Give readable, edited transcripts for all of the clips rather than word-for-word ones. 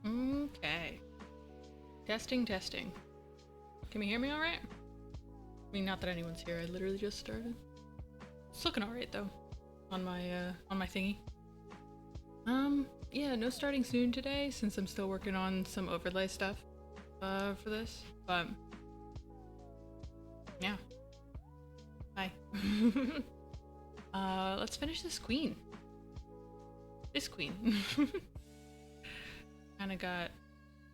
Okay. Testing, testing. Can you hear me alright? I mean, not that anyone's here, I literally just started. It's looking alright though, on my thingy. Yeah, no starting soon today since I'm still working on some overlay stuff, for this, but yeah. Hi. Let's finish this queen. This queen. Kinda got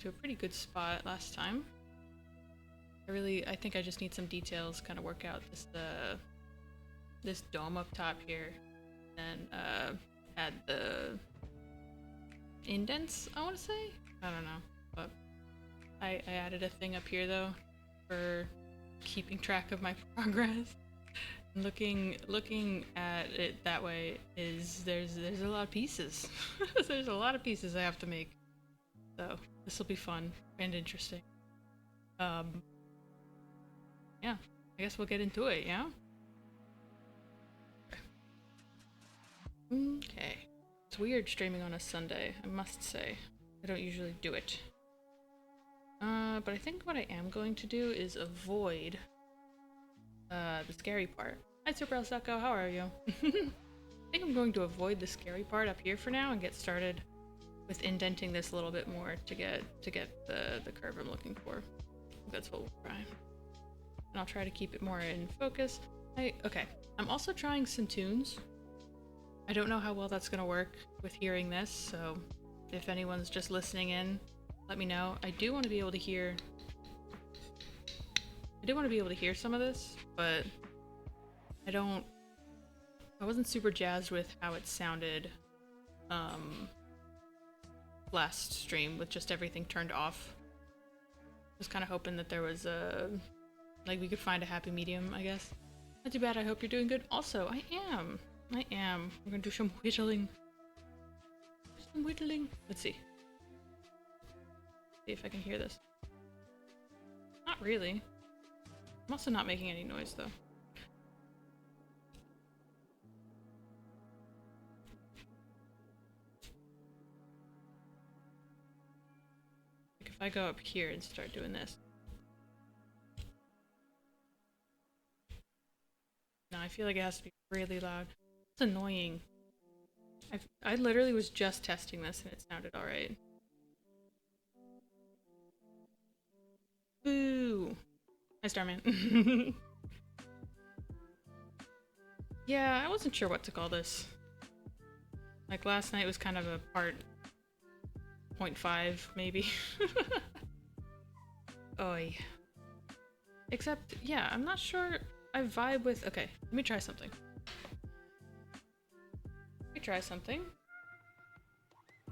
to a pretty good spot last time. I think I just need some details, kind of work out this dome up top here, and add the indents, I want to say? I don't know, but I added a thing up here though for keeping track of my progress. Looking at it that way is there's a lot of pieces. There's a lot of pieces I have to make, so this will be fun and interesting. Yeah, I guess we'll get into it, yeah? Okay. It's weird streaming on a Sunday, I must say. I don't usually do it. But I think what I am going to do is avoid the scary part. Hi Super Sucko, how are you? I think I'm going to avoid the scary part up here for now and get started with indenting this a little bit more to get the curve I'm looking for. That's what we'll try. And I'll try to keep it more in focus. Okay, I'm also trying some tunes. I don't know how well that's gonna work with hearing this, so if anyone's just listening in, let me know. I do want to be able to hear some of this, but I wasn't super jazzed with how it sounded last stream with just everything turned off. Was kind of hoping that there was we could find a happy medium, I guess. Not too bad, I hope you're doing good. Also, I am. We're gonna do some whittling. Let's see. See if I can hear this. Not really. I'm also not making any noise though. Like if I go up here and start doing this. No, I feel like it has to be really loud. It's annoying. I literally was just testing this and it sounded alright. Boo! Hi, Starman. Yeah, I wasn't sure what to call this. Like last night was kind of a part 0.5, maybe. Oi. Except, yeah, I'm not sure I vibe with... Okay, let me try something.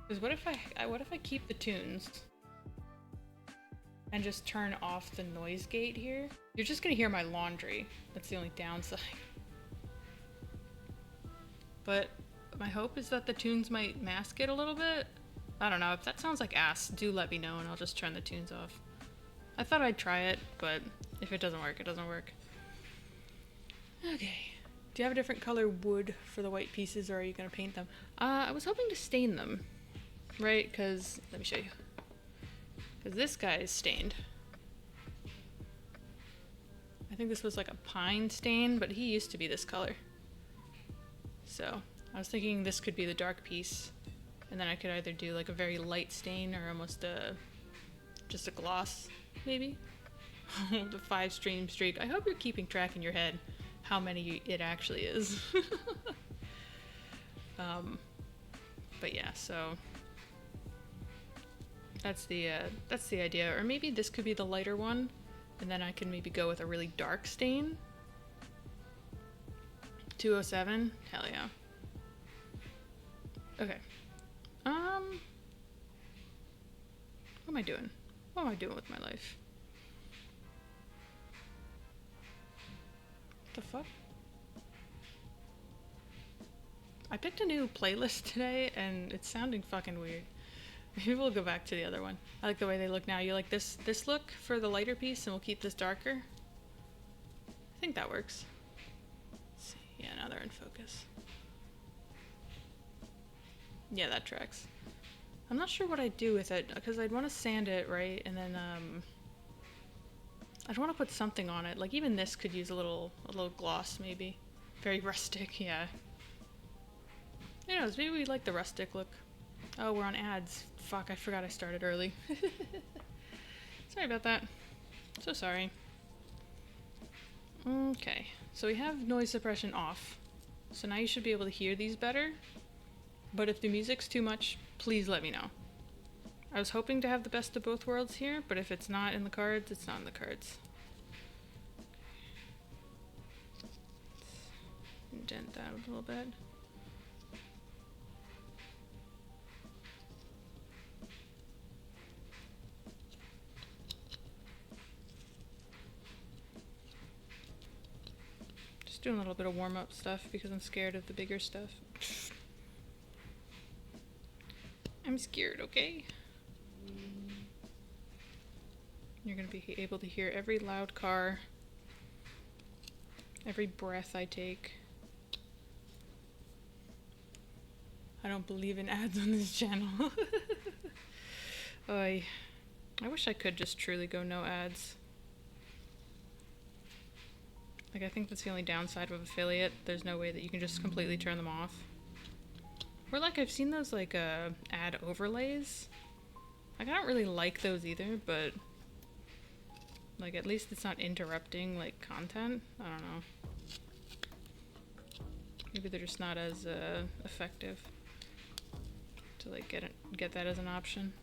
Because what if I keep the tunes and just turn off the noise gate here? You're just gonna hear my laundry. That's the only downside. But my hope is that the tunes might mask it a little bit. I don't know. If that sounds like ass, do let me know and I'll just turn the tunes off. I thought I'd try it, but if it doesn't work, it doesn't work. Okay. Do you have a different color wood for the white pieces, or are you gonna paint them? I was hoping to stain them, right? Because, let me show you. Because this guy is stained. I think this was like a pine stain, but he used to be this color. So, I was thinking this could be the dark piece, and then I could either do like a very light stain or almost just a gloss, maybe? The 5 stream streak. I hope you're keeping track in your head how many it actually is. But yeah, so that's the idea. Or maybe this could be the lighter one, and then I can maybe go with a really dark stain. 207? Hell yeah. Okay. What am I doing? What am I doing with my life? What the fuck? I picked a new playlist today and it's sounding fucking weird. Maybe we'll go back to the other one. I like the way they look now. You like this look for the lighter piece and we'll keep this darker? I think that works. Let's see. Yeah, now they're in focus. Yeah, that tracks. I'm not sure what I'd do with it, because I'd want to sand it, right? And then, I'd want to put something on it. Like, even this could use a little gloss, maybe. Very rustic, yeah. Who knows, maybe we like the rustic look. Oh, we're on ads. Fuck, I forgot I started early. Sorry about that. So sorry. Okay, so we have noise suppression off. So now you should be able to hear these better. But if the music's too much, please let me know. I was hoping to have the best of both worlds here, but if it's not in the cards, it's not in the cards. Indent that a little bit. Just doing a little bit of warm-up stuff because I'm scared of the bigger stuff. I'm scared, okay? You're gonna be able to hear every loud car, every breath I take. I don't believe in ads on this channel. I wish I could just truly go no ads. Like, I think that's the only downside of affiliate. There's no way that you can just completely turn them off. Or like, I've seen those like ad overlays. Like, I don't really like those either, but like, at least it's not interrupting like content. I don't know. Maybe they're just not as effective to like get that as an option.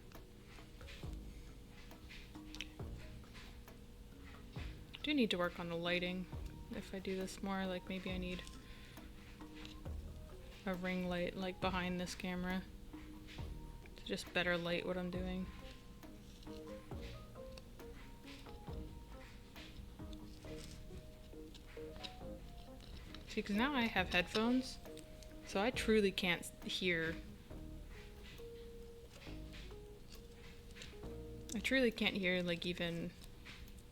Do need to work on the lighting if I do this more. Like, maybe I need a ring light like behind this camera to just better light what I'm doing. See, because now I have headphones, so I truly can't hear. I truly can't hear, like, even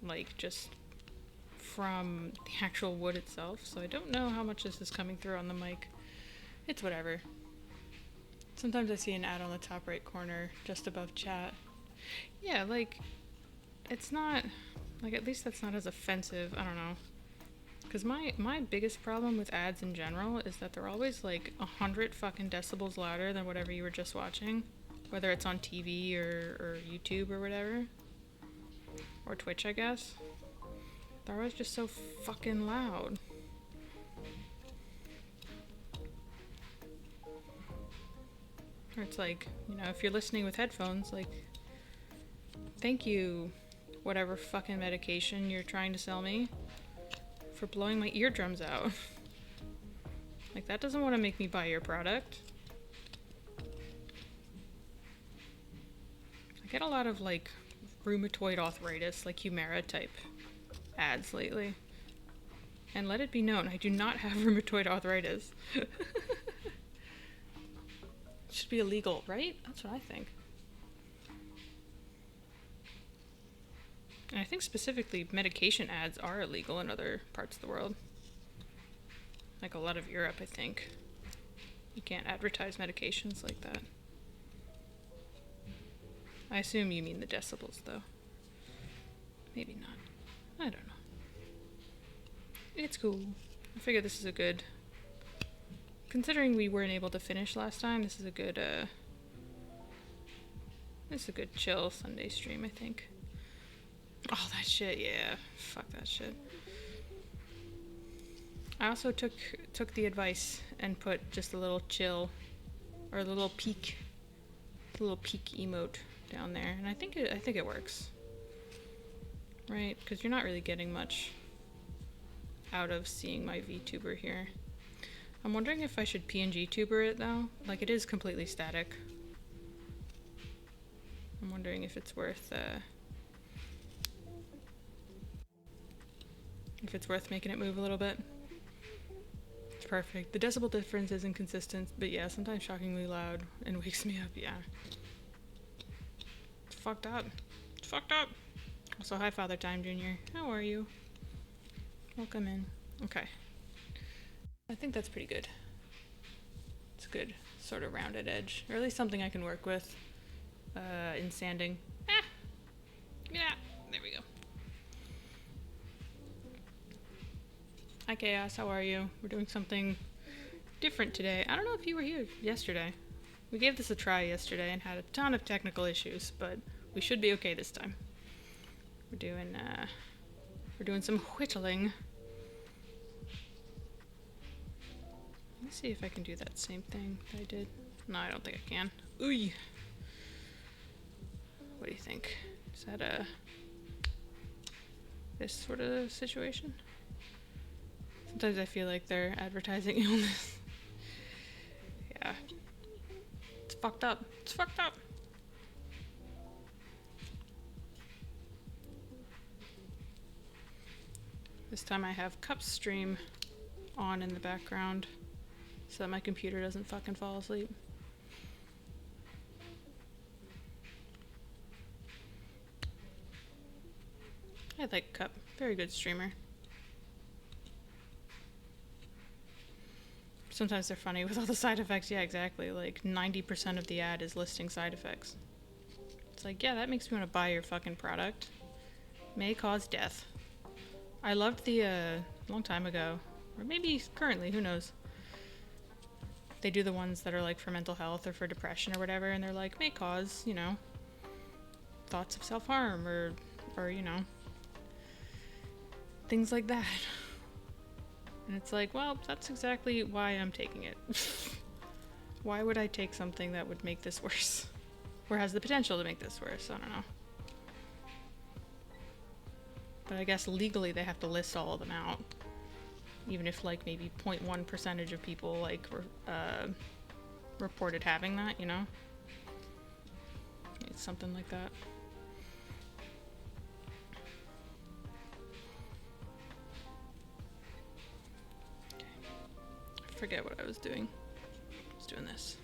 like just from the actual wood itself, so I don't know how much this is coming through on the mic. It's whatever. Sometimes I see an ad on the top right corner just above chat. Yeah, like, it's not, like, at least that's not as offensive. I don't know. Because my biggest problem with ads in general is that they're always like 100 fucking decibels louder than whatever you were just watching. Whether it's on TV or YouTube or whatever. Or Twitch, I guess. They're always just so fucking loud. Or it's like, you know, if you're listening with headphones, like, thank you, whatever fucking medication you're trying to sell me, for blowing my eardrums out. Like, that doesn't want to make me buy your product. I get a lot of, like, rheumatoid arthritis, like Humira type ads lately. And let it be known, I do not have rheumatoid arthritis. It should be illegal, right? That's what I think. And I think specifically medication ads are illegal in other parts of the world. Like a lot of Europe, I think. You can't advertise medications like that. I assume you mean the decibels, though. Maybe not. I don't know. It's cool. I figure this is a good... Considering we weren't able to finish last time, this is a good, this is a good chill Sunday stream, I think. Oh, that shit, yeah. Fuck that shit. I also took the advice and put just a little chill, or a little peak emote down there, and I think it works. Right? Because you're not really getting much out of seeing my VTuber here. I'm wondering if I should PNG tuber it though. Like, it is completely static. I'm wondering if it's worth making it move a little bit. It's perfect. The decibel difference is inconsistent, but yeah, sometimes shockingly loud and wakes me up, yeah. It's fucked up. It's fucked up. Also, hi Father Time Jr. How are you? Welcome in. Okay. I think that's pretty good. It's a good sort of rounded edge, or at least something I can work with. in sanding. Ah! Yeah, there we go. Hi Chaos, how are you? We're doing something different today. I don't know if you were here yesterday. We gave this a try yesterday and had a ton of technical issues, but we should be okay this time. We're doing some whittling. Let me see if I can do that same thing that I did. No, I don't think I can. Ooh. What do you think? Is that this sort of situation? Sometimes I feel like they're advertising illness. Yeah. It's fucked up. It's fucked up. This time I have Cup Stream on in the background so that my computer doesn't fucking fall asleep. I like Cup. Very good streamer. Sometimes they're funny with all the side effects. Yeah, exactly. Like 90% of the ad is listing side effects. It's like, yeah, that makes me want to buy your fucking product. May cause death. I loved the, long time ago, or maybe currently, who knows. They do the ones that are like for mental health or for depression or whatever, and they're like, may cause, you know, thoughts of self-harm or, you know, things like that. And it's like, well, that's exactly why I'm taking it. Why would I take something that would make this worse? Or has the potential to make this worse? I don't know. But I guess legally they have to list all of them out. Even if like maybe 0.1% of people like reported having that, you know? It's something like that. Forget what I was doing. I was doing this.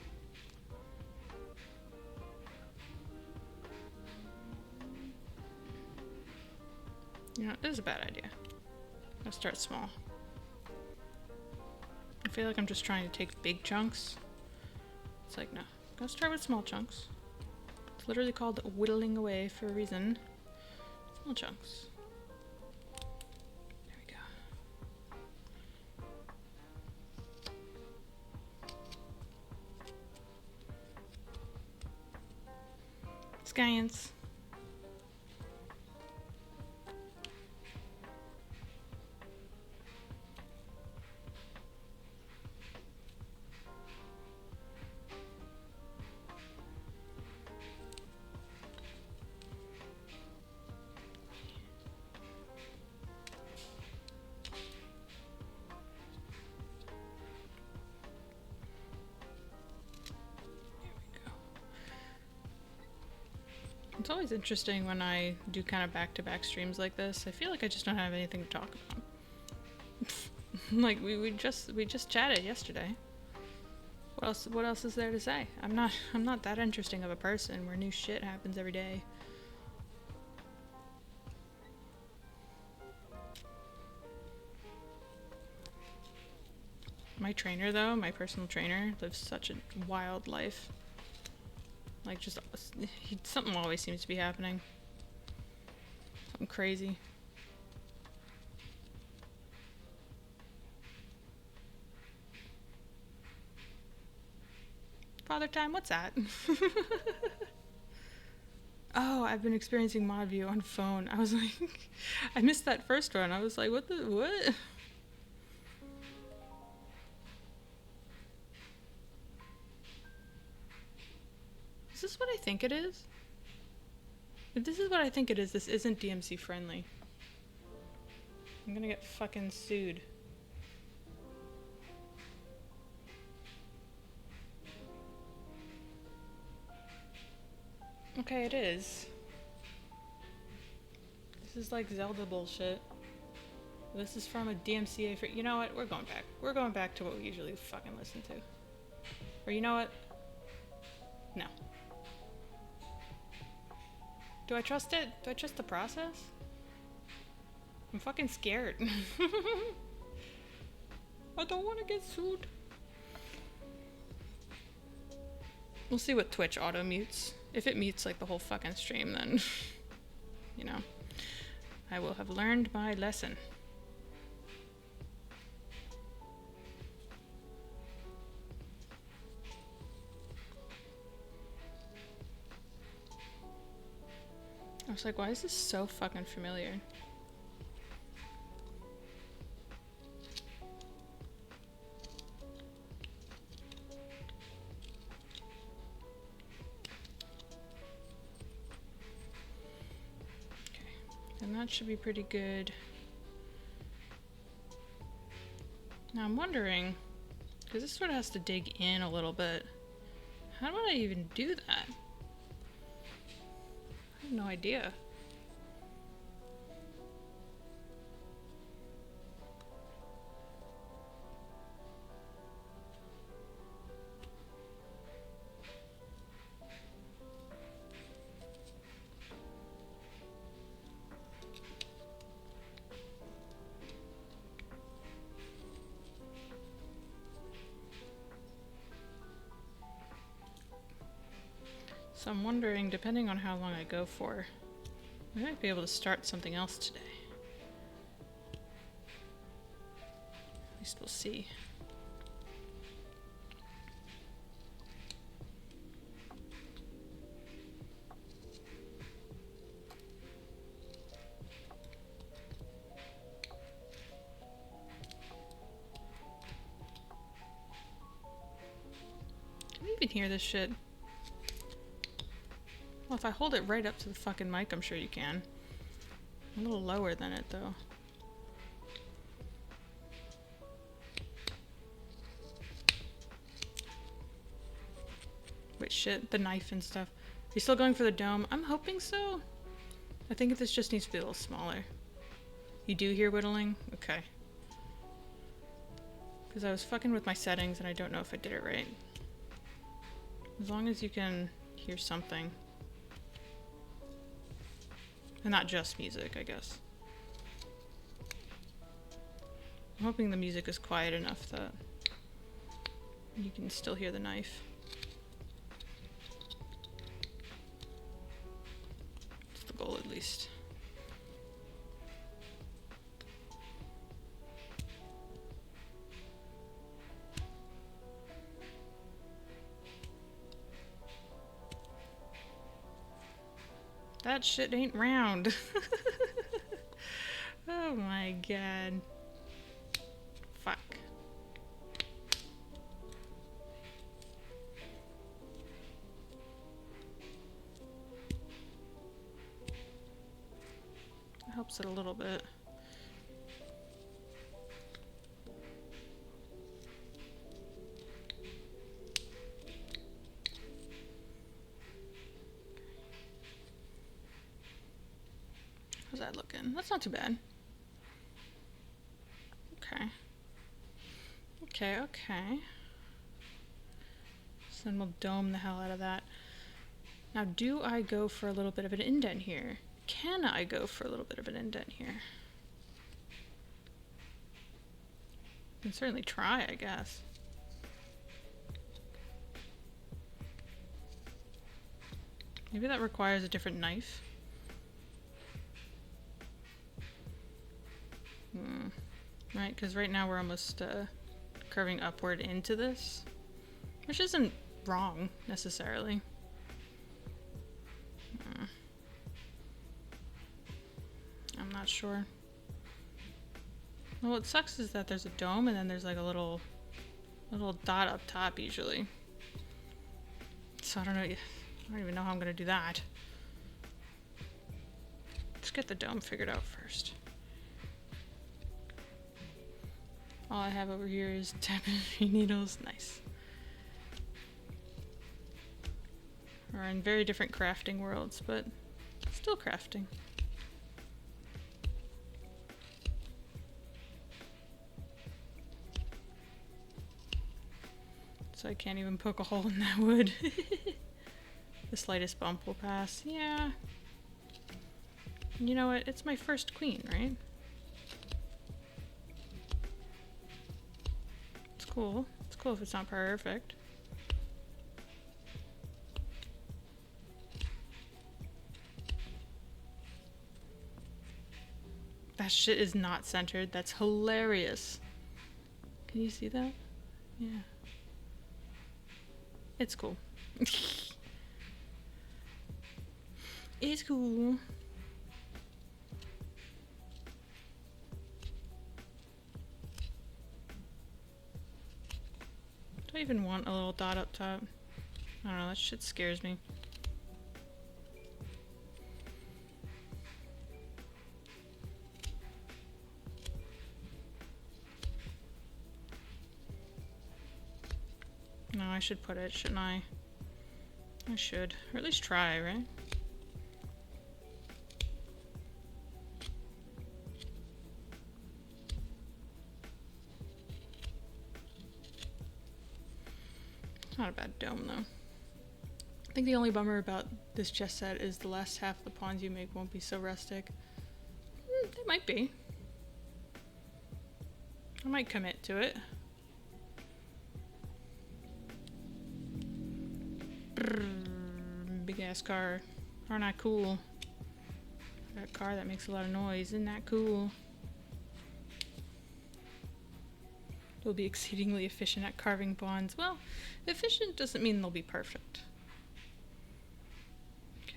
You know, this is a bad idea. I'll start small. I feel like I'm just trying to take big chunks. It's like, no. I'm gonna start with small chunks. It's literally called whittling away for a reason. Small chunks. Science. It's always interesting when I do kind of back-to-back streams like this. I feel like I just don't have anything to talk about. Like we just chatted yesterday. What else is there to say? I'm not that interesting of a person where new shit happens every day. My trainer though, my personal trainer, lives such a wild life. Like, just, something always seems to be happening. Something crazy. Father time, what's that? Oh, I've been experiencing mod view on phone. I was like, I missed that first one. I was like, what? Is this what I think it is? If this is what I think it is, this isn't DMC friendly. I'm gonna get fucking sued. Okay, it is. This is like Zelda bullshit. This is from a DMCA for— you know what? We're going back. We're going back to what we usually fucking listen to. Or you know what? No. Do I trust it? Do I trust the process? I'm fucking scared. I don't want to get sued. We'll see what Twitch auto mutes If it meets like the whole fucking stream, then, you know, I will have learned my lesson. I was like, why is this so fucking familiar? And that should be pretty good. Now I'm wondering, because this sort of has to dig in a little bit, how would I even do that? I have no idea. So I'm wondering, depending on how long I go for, I might be able to start something else today. At least we'll see. Can you even hear this shit? Well, if I hold it right up to the fucking mic, I'm sure you can. I'm a little lower than it, though. Wait, shit, the knife and stuff. Are you still going for the dome? I'm hoping so. I think this just needs to be a little smaller. You do hear whittling? Okay. Because I was fucking with my settings and I don't know if I did it right. As long as you can hear something. And not just music, I guess. I'm hoping the music is quiet enough that you can still hear the knife. It's the goal, at least. That shit ain't round. Oh my god. Fuck. That helps it a little bit. How's that looking? That's not too bad. Okay. Okay, okay. So then we'll dome the hell out of that. Now, do I go for a little bit of an indent here? Can I go for a little bit of an indent here? I can certainly try, I guess. Maybe that requires a different knife. Right, because right now we're almost curving upward into this, which isn't wrong necessarily. I'm not sure. Well, what sucks is that there's a dome and then there's like a little dot up top usually. So I don't know. I don't even know how I'm gonna do that. Let's get the dome figured out first. All I have over here is tapestry needles. Nice. We're in very different crafting worlds, but still crafting. So I can't even poke a hole in that wood. The slightest bump will pass. Yeah. You know what? It's my first queen, right? Cool. It's cool if it's not perfect. That shit is not centered. That's hilarious. Can you see that? Yeah. It's cool. It's cool. Do I even want a little dot up top? I don't know, that shit scares me. No, I should put it, shouldn't I? I should. Or at least try, right? Not a bad dome, though. I think the only bummer about this chess set is the last half of the pawns you make won't be so rustic. They might be. I might commit to it. Big ass car. Aren't I cool? That car that makes a lot of noise. Isn't that cool? You'll be exceedingly efficient at carving pawns. Well, efficient doesn't mean they'll be perfect. Okay.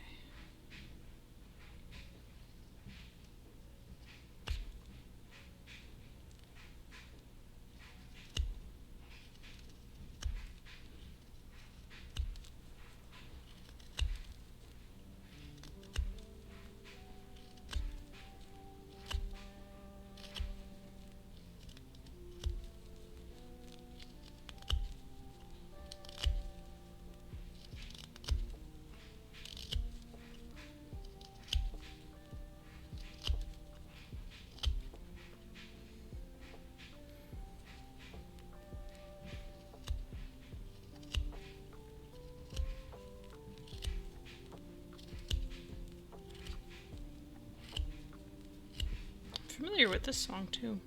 Familiar with this song too.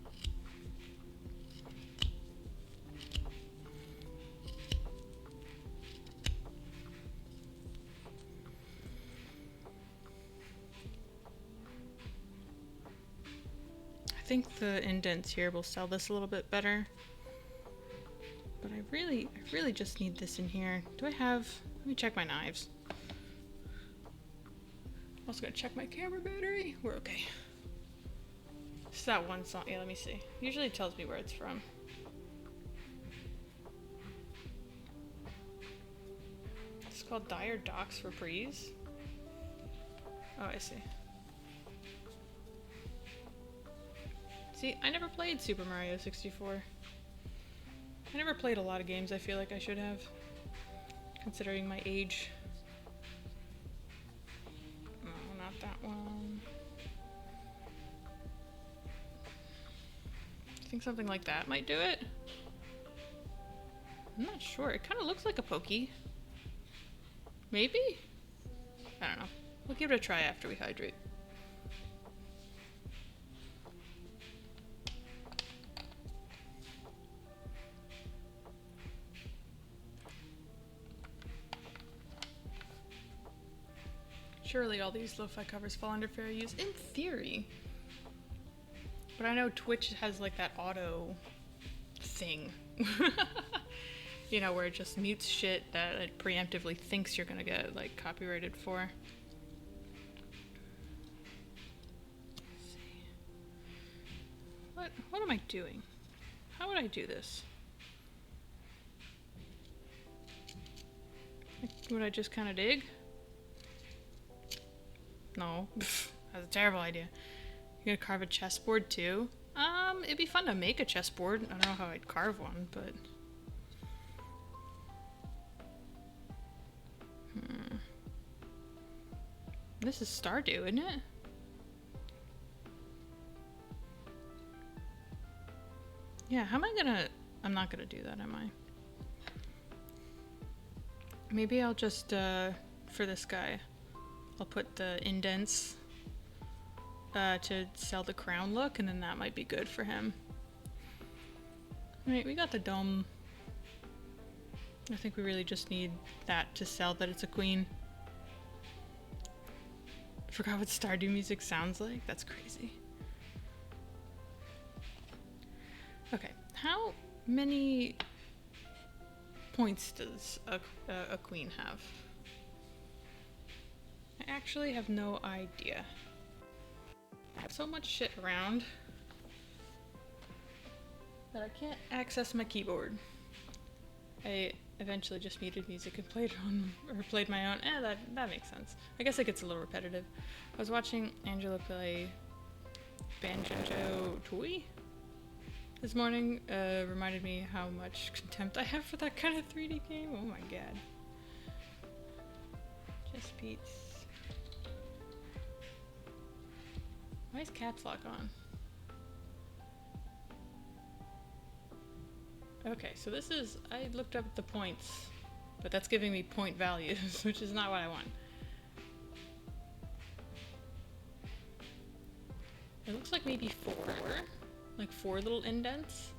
I think the indents here will sell this a little bit better. But I really just need this in here. Do I have, let me check my knives. I'm also gonna check my camera battery. We're okay. It's that one song. Yeah, let me see. Usually it tells me where it's from. It's called Dire Docks Reprise. Oh, I see. See, I never played Super Mario 64. I never played a lot of games I feel like I should have, considering my age. No, not that one. I think something like that might do it. I'm not sure. It kind of looks like a pokey. Maybe? I don't know. We'll give it a try after we hydrate. Surely all these lo-fi covers fall under fair use, in theory. But I know Twitch has like that auto thing. You know, where it just mutes shit that it preemptively thinks you're gonna get like copyrighted for. Let's see. What am I doing? How would I do this? Would I just kind of dig? No, that's a terrible idea. You're gonna carve a chessboard too? It'd be fun to make a chessboard. I don't know how I'd carve one, but... This is Stardew, isn't it? Yeah, how am I gonna... I'm not gonna do that, am I? Maybe I'll just, for this guy, I'll put the indents to sell the crown look, and then that might be good for him. Alright, we got the dome. I think we really just need that to sell that it's a queen. I forgot what Stardew music sounds like. That's crazy. Okay, how many points does a queen have? I actually have no idea. I have so much shit around that I can't access my keyboard. I eventually just muted music and played my own. That makes sense. I guess it gets a little repetitive. I was watching Angela play Banjo-Tooie this morning. Reminded me how much contempt I have for that kind of 3D game. Oh my god. Just beats. Why is caps lock on? Okay, so this is, I looked up the points, but that's giving me point values, which is not what I want. It looks like maybe 4, like 4 little indents.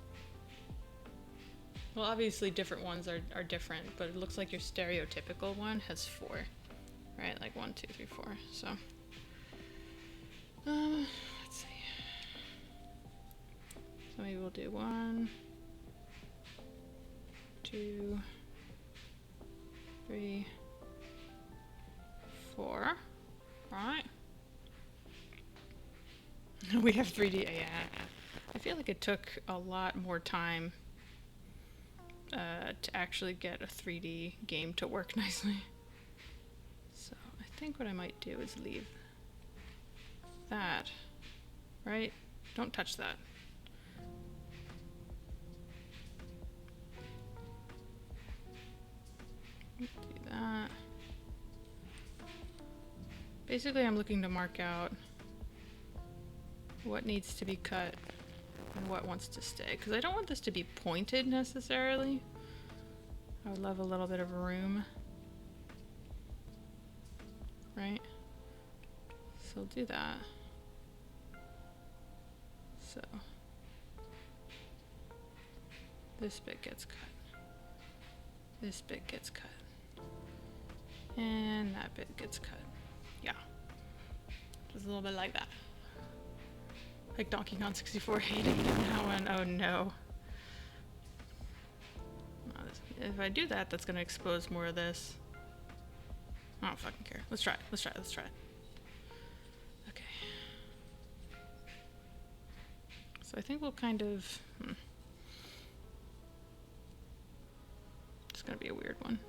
Well, obviously different ones are different, but it looks like your stereotypical one has 4, right? Like 1, 2, 3, 4, so. Let's see. So maybe we'll do 1, 2, 3, 4. Right. We have 3D. Yeah. I feel like it took a lot more time to actually get a 3D game to work nicely. So I think what I might do is leave that, right? Don't touch that. Do that. Basically, I'm looking to mark out what needs to be cut and what wants to stay, because I don't want this to be pointed necessarily. I would love a little bit of room, right? So I'll do that. So this bit gets cut. This bit gets cut. And that bit gets cut. Yeah. Just a little bit like that. Like Donkey Kong 64 hating that one. Oh no. If I do that, that's gonna expose more of this. I don't fucking care. Let's try it. Let's try it. Let's try it. Okay. So I think we'll kind of... It's gonna be a weird one.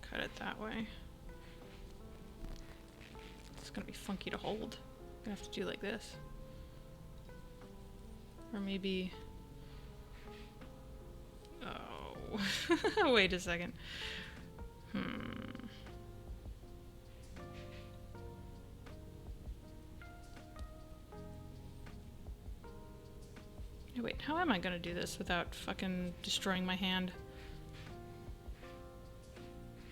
Cut it that way. It's gonna be funky to hold. I'm gonna have to do like this. Or maybe... Oh. Wait a second. Wait, how am I gonna do this without fucking destroying my hand?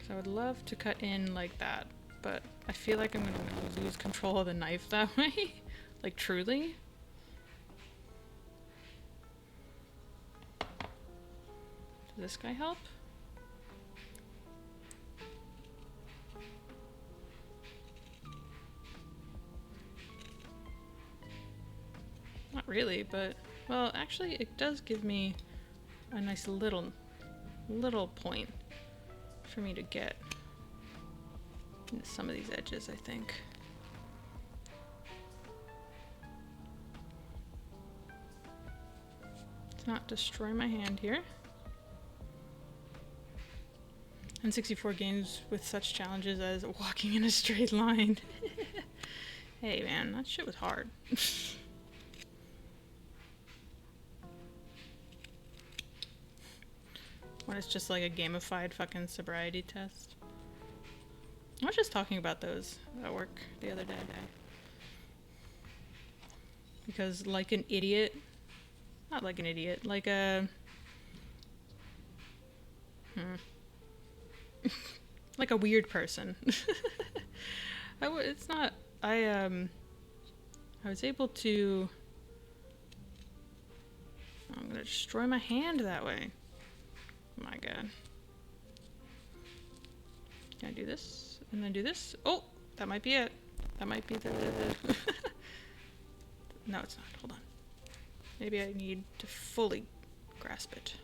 So I would love to cut in like that, but I feel like I'm gonna lose control of the knife that way. Like, truly. Does this guy help? Not really, but... Well, actually, it does give me a nice little point for me to get into some of these edges, I think. Let's not destroy my hand here. And 64 games with such challenges as walking in a straight line. Hey man, that shit was hard. When it's just like a gamified fucking sobriety test. I was just talking about those at work the other day. Because like an idiot, not like an idiot, like a... like a weird person. It's not... I was able to... I'm gonna destroy my hand that way. My god. Can I do this? And then do this? Oh! That might be it. That might be the... No, it's not. Hold on. Maybe I need to fully grasp it.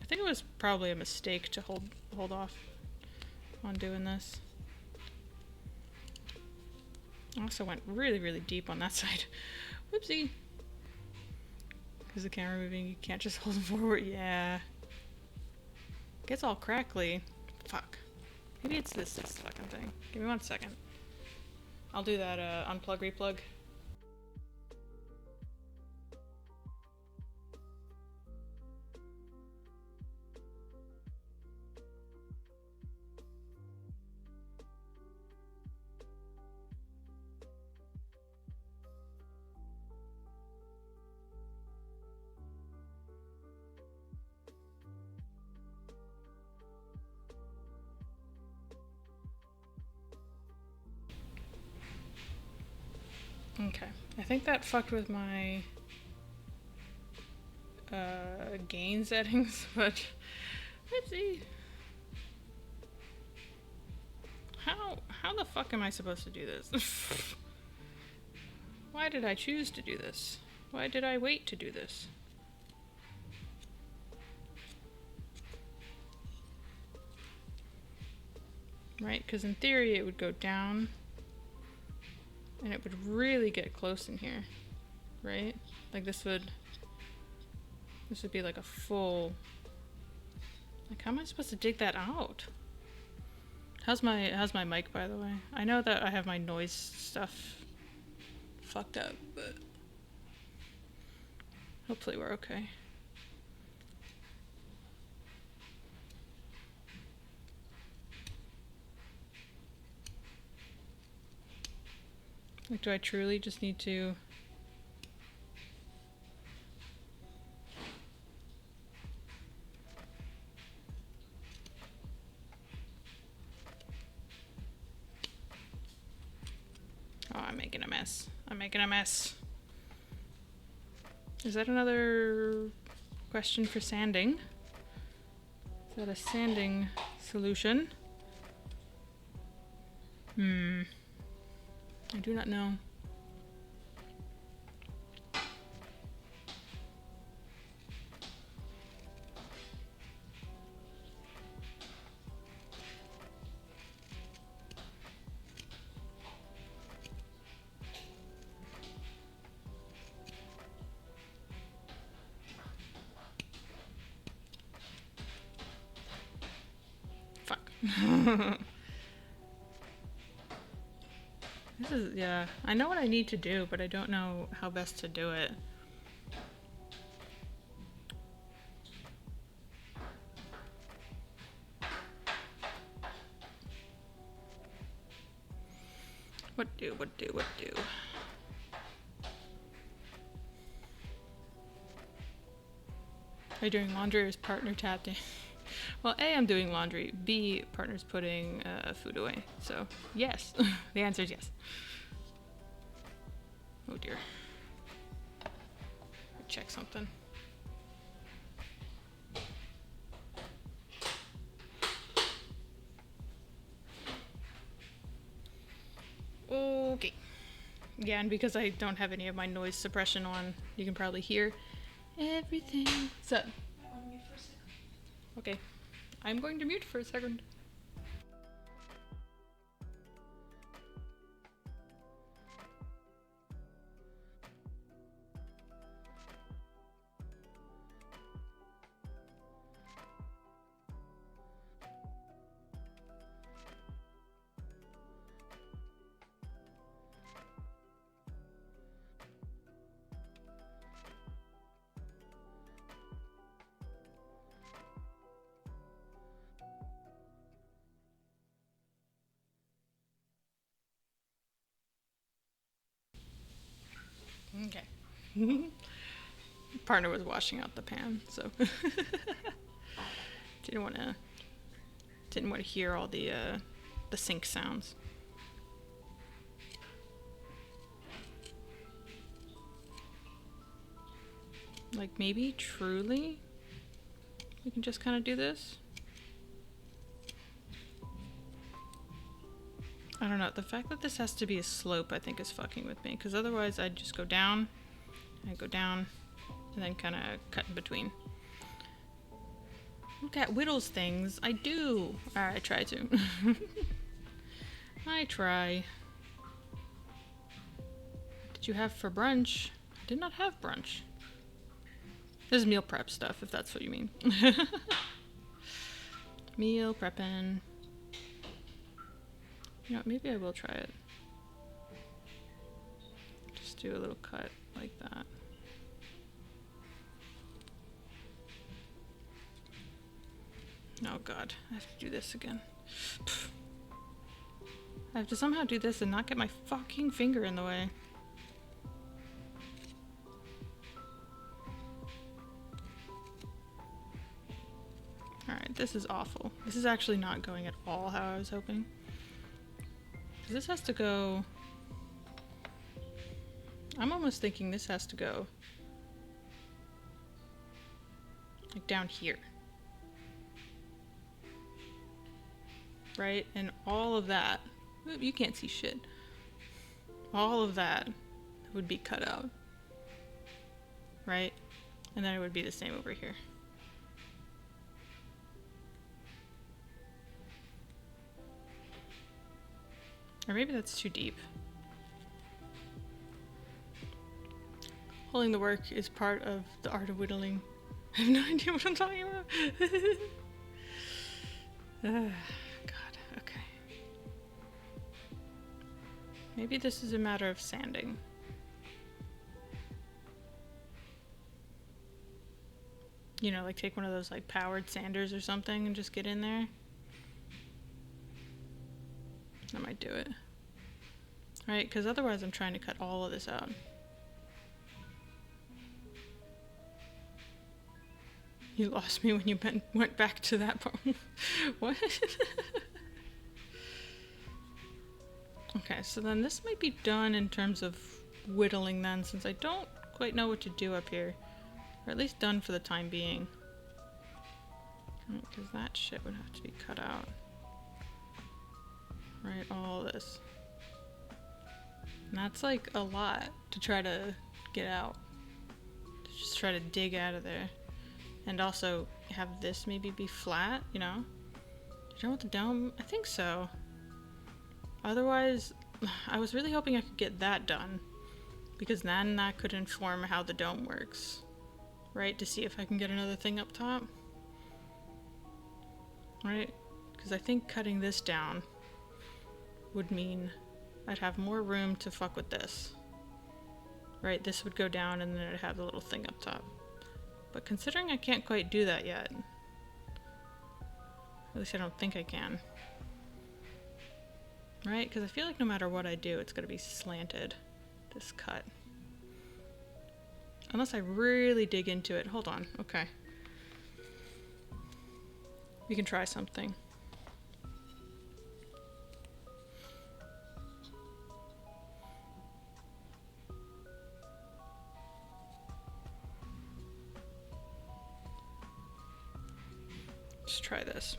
I think it was probably a mistake to hold off on doing this. I also went really, really deep on that side. Whoopsie. Because the camera moving, you can't just hold it forward. Yeah. Gets all crackly. Fuck. Maybe it's this fucking thing. Give me 1 second. I'll do that unplug, replug. Okay, I think that fucked with my gain settings, but let's see. How the fuck am I supposed to do this? Why did I choose to do this? Why did I wait to do this? Right, because in theory it would go down and it would really get close in here, right? Like this would be like a full, like how am I supposed to dig that out? How's my mic, by the way? I know that I have my noise stuff fucked up, but hopefully we're okay. Like, do I truly just need to... Oh, I'm making a mess. I'm making a mess. Is that another question for sanding? Is that a sanding solution? I do not know. Fuck. This is, yeah, I know what I need to do, but I don't know how best to do it. What do? Are you doing laundry or is partner tapped in? Well, A, I'm doing laundry. B, partner's putting food away. So, yes. The answer is yes. Oh dear. Check something. Okay. Yeah, and because I don't have any of my noise suppression on, you can probably hear everything. So, I'm mute for a second. Okay. I'm going to mute for a second. Okay. Partner was washing out the pan, so didn't want to hear all the sink sounds. Like maybe truly we can just kind of do this. I don't know. The fact that this has to be a slope, I think, is fucking with me. Because otherwise, I'd just go down, and go down, and then kind of cut in between. Look at Whittles things. I do. I try to. I try. What did you have for brunch? I did not have brunch. This is meal prep stuff, if that's what you mean. Meal prepping. You know, maybe I will try it. Just do a little cut like that. Oh god, I have to do this again. I have to somehow do this and not get my fucking finger in the way. Alright, this is awful. This is actually not going at all how I was hoping. This has to go... I'm almost thinking this has to go... like down here. Right? And all of that... you can't see shit. All of that would be cut out. Right? And then it would be the same over here. Or maybe that's too deep. Holding the work is part of the art of whittling. I have no idea what I'm talking about. God, okay. Maybe this is a matter of sanding. You know, like take one of those like powered sanders or something and just get in there. I might do it. Right, because otherwise I'm trying to cut all of this out. You lost me when you went back to that part. What? Okay, so then this might be done in terms of whittling then, since I don't quite know what to do up here. Or at least done for the time being. Because that shit would have to be cut out. Right, all this. And that's like a lot to try to get out. To just try to dig out of there. And also have this maybe be flat, you know? Do you know what the dome? I think so. Otherwise, I was really hoping I could get that done. Because then that could inform how the dome works. Right? To see if I can get another thing up top. Right? Because I think cutting this down would mean I'd have more room to fuck with this. Right, this would go down and then I'd have the little thing up top. But considering I can't quite do that yet, at least I don't think I can. Right, because I feel like no matter what I do, it's gonna be slanted, this cut. Unless I really dig into it. Hold on, okay. We can try something. Let's try this.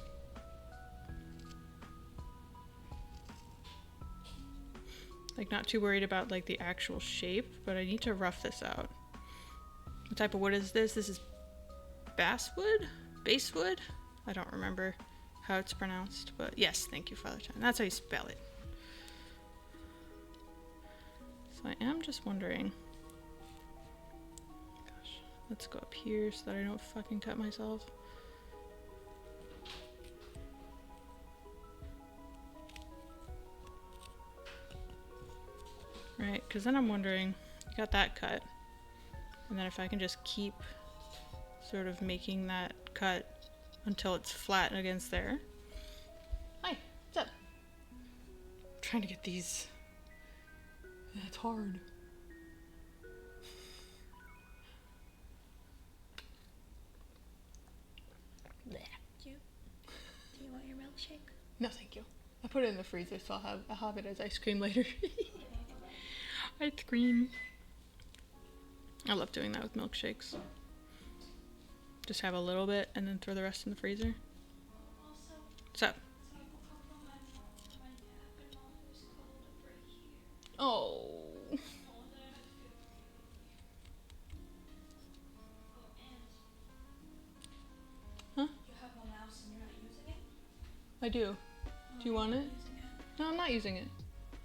Like, not too worried about like the actual shape, but I need to rough this out. What type of wood is this? This is basswood? Basswood? I don't remember how it's pronounced, but yes, thank you, Father Time. That's how you spell it. So I am just wondering. Gosh, let's go up here so that I don't fucking cut myself. Right, because then I'm wondering, I got that cut, and then if I can just keep sort of making that cut until it's flat against there. Hi, what's up? I'm trying to get these. It's hard. Do you want your milkshake? No, thank you. I put it in the freezer, so I'll have it as ice cream later. Ice cream. I love doing that with milkshakes. Just have a little bit and then throw the rest in the freezer. What's up? Oh. Huh? You have a mouse and you're not using it? I do. Do you want it? Using it. No, I'm not using it.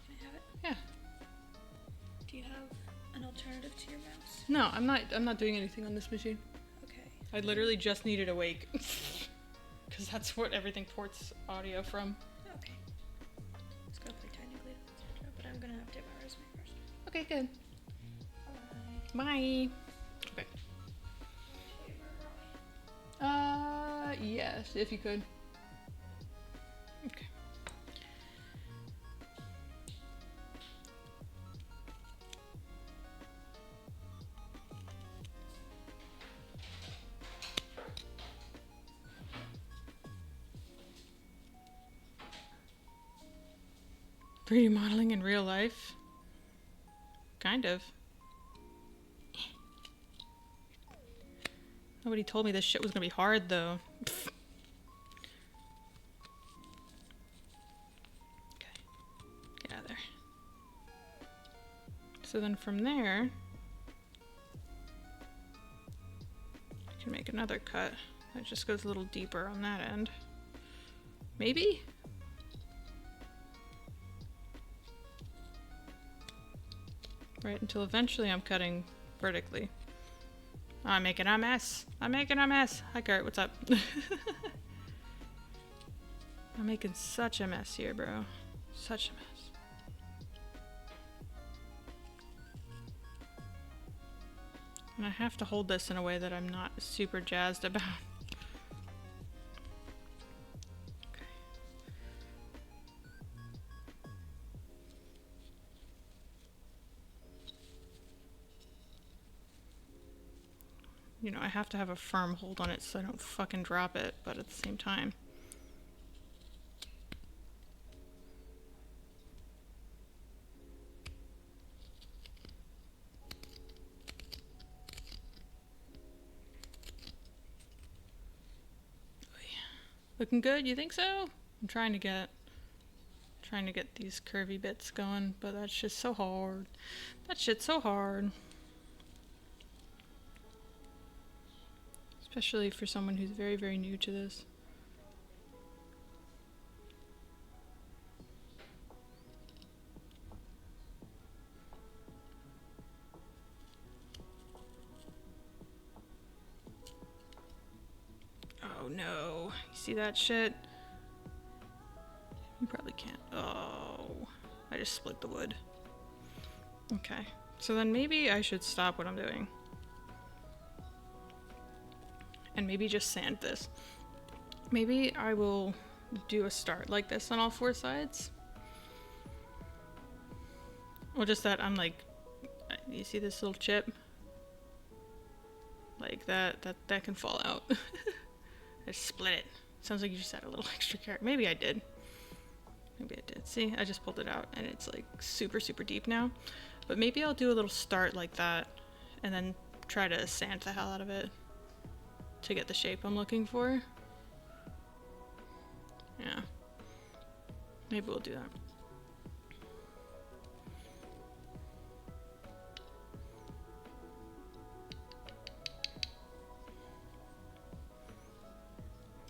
Can I have it? Yeah. Do you have an alternative to your mouse? No, I'm not doing anything on this machine. Okay. I literally just need it awake. Because that's what everything ports audio from. Okay. It's gonna play technically, but I'm gonna update my resume first. Okay, good. Bye. Bye. Okay. Yes, if you could. Okay. Pretty modeling in real life? Kind of. Nobody told me this shit was gonna be hard, though. Okay. Get out of there. So then from there, I can make another cut. That just goes a little deeper on that end. Maybe? Right, until eventually I'm cutting vertically. Oh, I'm making a mess. I'm making a mess. Hi, Kurt. What's up? I'm making such a mess here, bro. Such a mess. And I have to hold this in a way that I'm not super jazzed about. Okay. You know, I have to have a firm hold on it so I don't fucking drop it, but at the same time. Looking good, you think so? I'm trying to get these curvy bits going, but that's just so hard. That shit's so hard. Especially for someone who's very, very new to this. Oh no. You see that shit? You probably can't. Oh. I just split the wood. Okay. So then maybe I should stop what I'm doing. And maybe just sand this. Maybe I will do a start like this on all four sides. Or just that I'm like, you see this little chip? Like that can fall out. I just split it. Sounds like you just had a little extra carrot. Maybe I did. Maybe I did. See, I just pulled it out and it's like super, super deep now. But maybe I'll do a little start like that and then try to sand the hell out of it to get the shape I'm looking for. Yeah. Maybe we'll do that.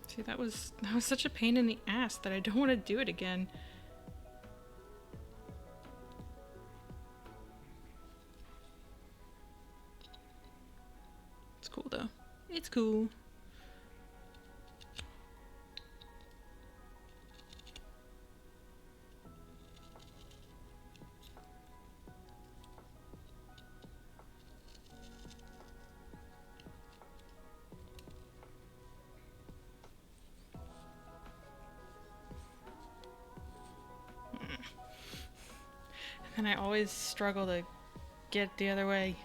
See, that was such a pain in the ass that I don't want to do it again. It's cool though. It's cool. And I always struggle to get the other way.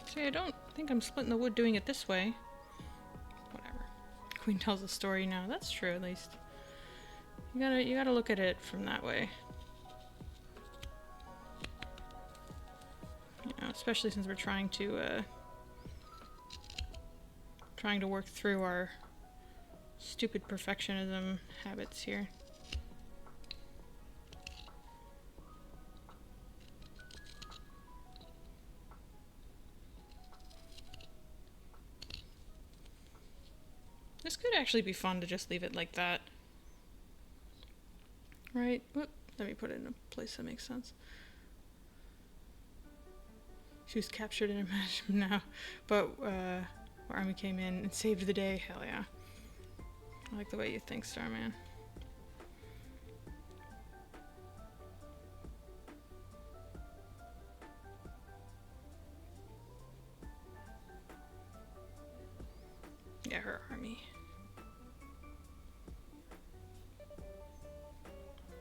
See, I don't think I'm splitting the wood doing it this way. Whatever. Queen tells a story now. That's true, at least. You gotta look at it from that way. You know, especially since we're trying to work through our stupid perfectionism habits here. This could actually be fun to just leave it like that. Right? Whoop. Let me put it in a place that makes sense. She was captured in a match now, but our army came in and saved the day. Hell yeah. I like the way you think, Starman. Yeah, her army.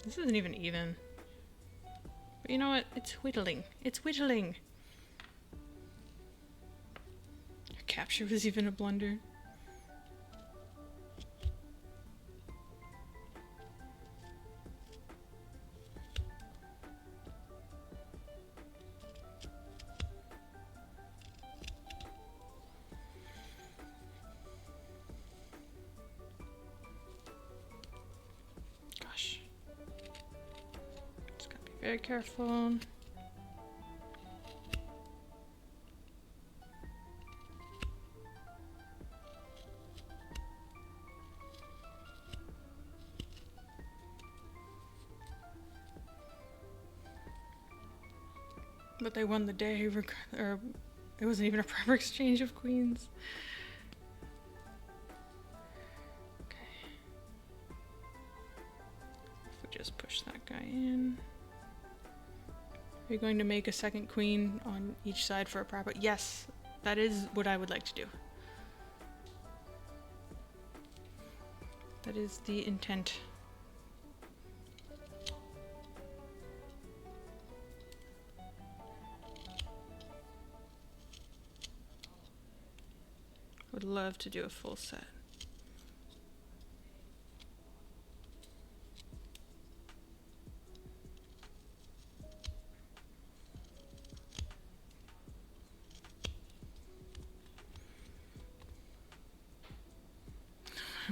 This isn't even even. But you know what? It's whittling. It's whittling. Her capture was even a blunder. Gosh. Just gotta be very careful. But they won the day, or it wasn't even a proper exchange of queens. Okay. If we just push that guy in. Are you going to make a second queen on each side for a proper? Yes, that is what I would like to do. That is the intent. Would love to do a full set.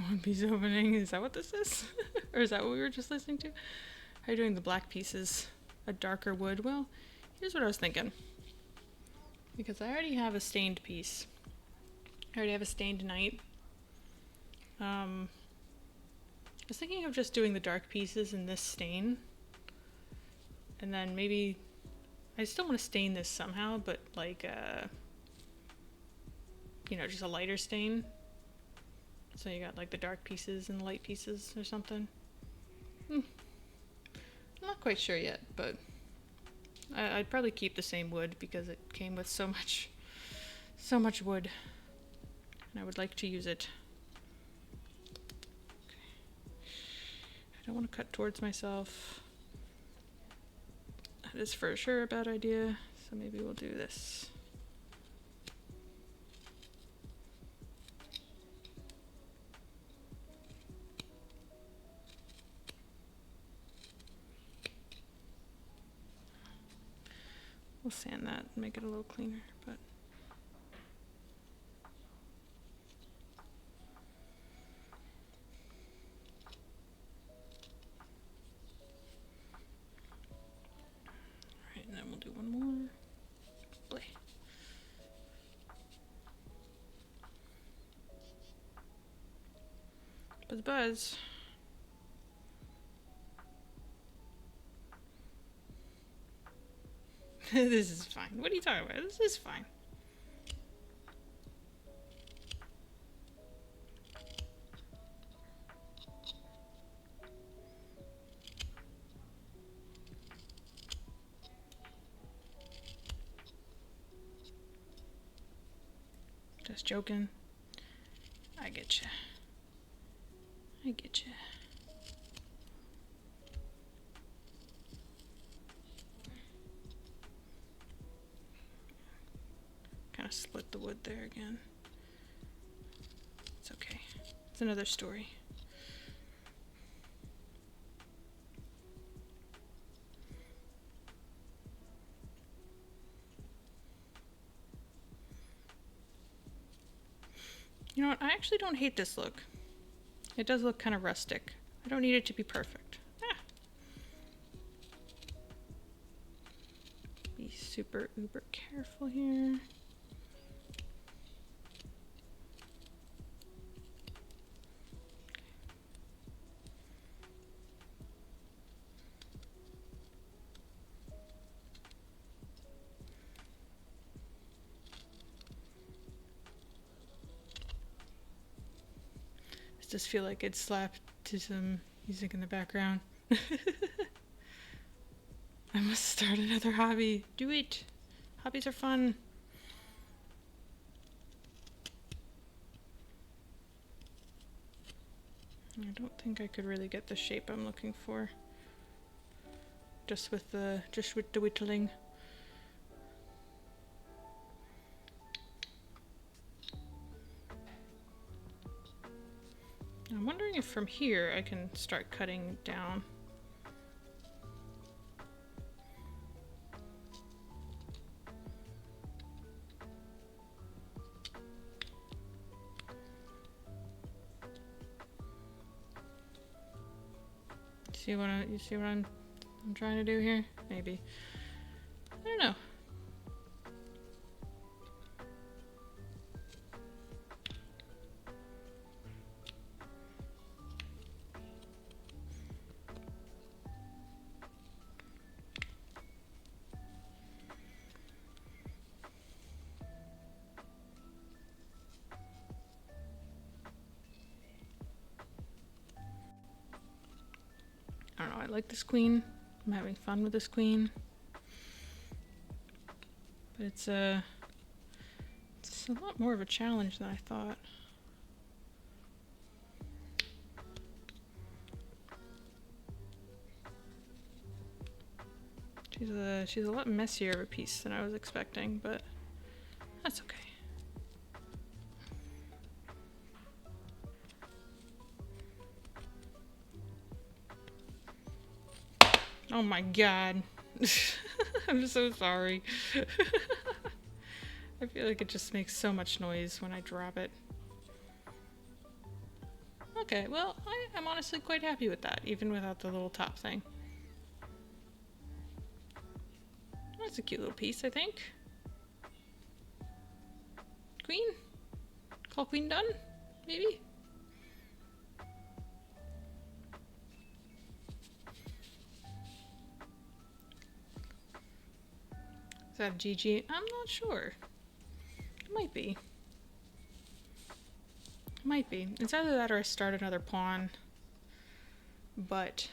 One piece opening, is that what this is? Or is that what we were just listening to? How are you doing the black pieces? A darker wood? Well, here's what I was thinking. Because I already have a stained piece. I already have a stained knight. I was thinking of just doing the dark pieces in this stain. And then maybe... I still want to stain this somehow, but like, you know, just a lighter stain. So you got like the dark pieces and the light pieces or something. I'm not quite sure yet, but I'd probably keep the same wood because it came with so much wood. And I would like to use it. Okay. I don't want to cut towards myself. That is for sure a bad idea, so maybe we'll do this. We'll sand that and make it a little cleaner, but alright, and then we'll do one more. Play. Buzz. This is fine. What are you talking about? This is fine. Just joking. I get you. I get you. Kind of split the wood there again. It's okay. It's another story. You know what? I actually don't hate this look. It does look kind of rustic. I don't need it to be perfect. Be super uber careful here. Just feel like it slapped to some music in the background. I must start another hobby. Do it. Hobbies are fun. I don't think I could really get the shape I'm looking for. Just with the whittling. I'm wondering if from here I can start cutting down. You see what I'm trying to do here? Maybe. I don't know. I don't know, I like this queen. I'm having fun with this queen. But it's a lot more of a challenge than I thought. She's a lot messier of a piece than I was expecting, but that's okay. Oh my god. I'm so sorry. I feel like it just makes so much noise when I drop it. Okay, well, I'm honestly quite happy with that, even without the little top thing. That's a cute little piece, I think. Queen? Call queen done? Maybe? Is that a GG? I'm not sure. It might be. Might be. It's either that or I start another pawn. But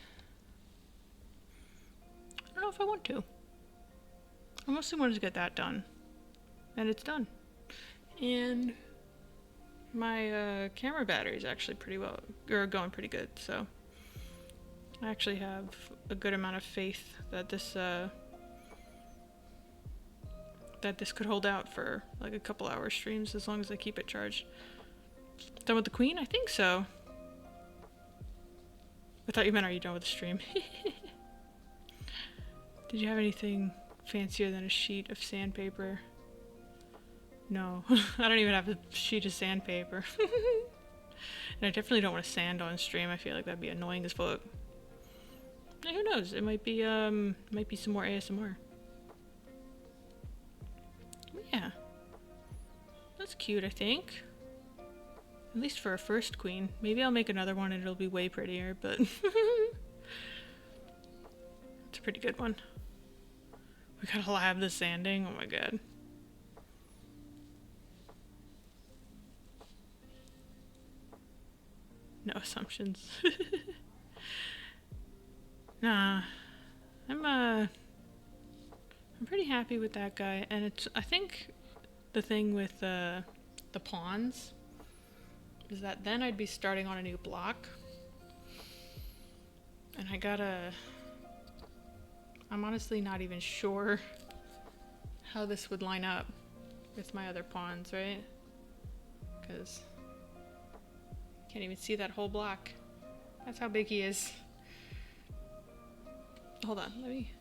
I don't know if I want to. I mostly wanted to get that done. And it's done. And my camera battery is actually going pretty good, so I actually have a good amount of faith that this could hold out for like a couple hour streams as long as I keep it charged. Done with the queen? I think so. I thought you meant, are you done with the stream? Did you have anything fancier than a sheet of sandpaper? No, I don't even have a sheet of sandpaper. And I definitely don't want to sand on stream. I feel like that'd be annoying as fuck. And who knows? It might be some more ASMR. Yeah. That's cute, I think. At least for a first queen. Maybe I'll make another one and it'll be way prettier, but it's a pretty good one. We gotta lab the sanding. Oh my god. No assumptions. Nah. I'm pretty happy with that guy, and I think the thing with the pawns is that then I'd be starting on a new block. And I'm honestly not even sure how this would line up with my other pawns, right? Because can't even see that whole block. That's how big he is. Hold on, let me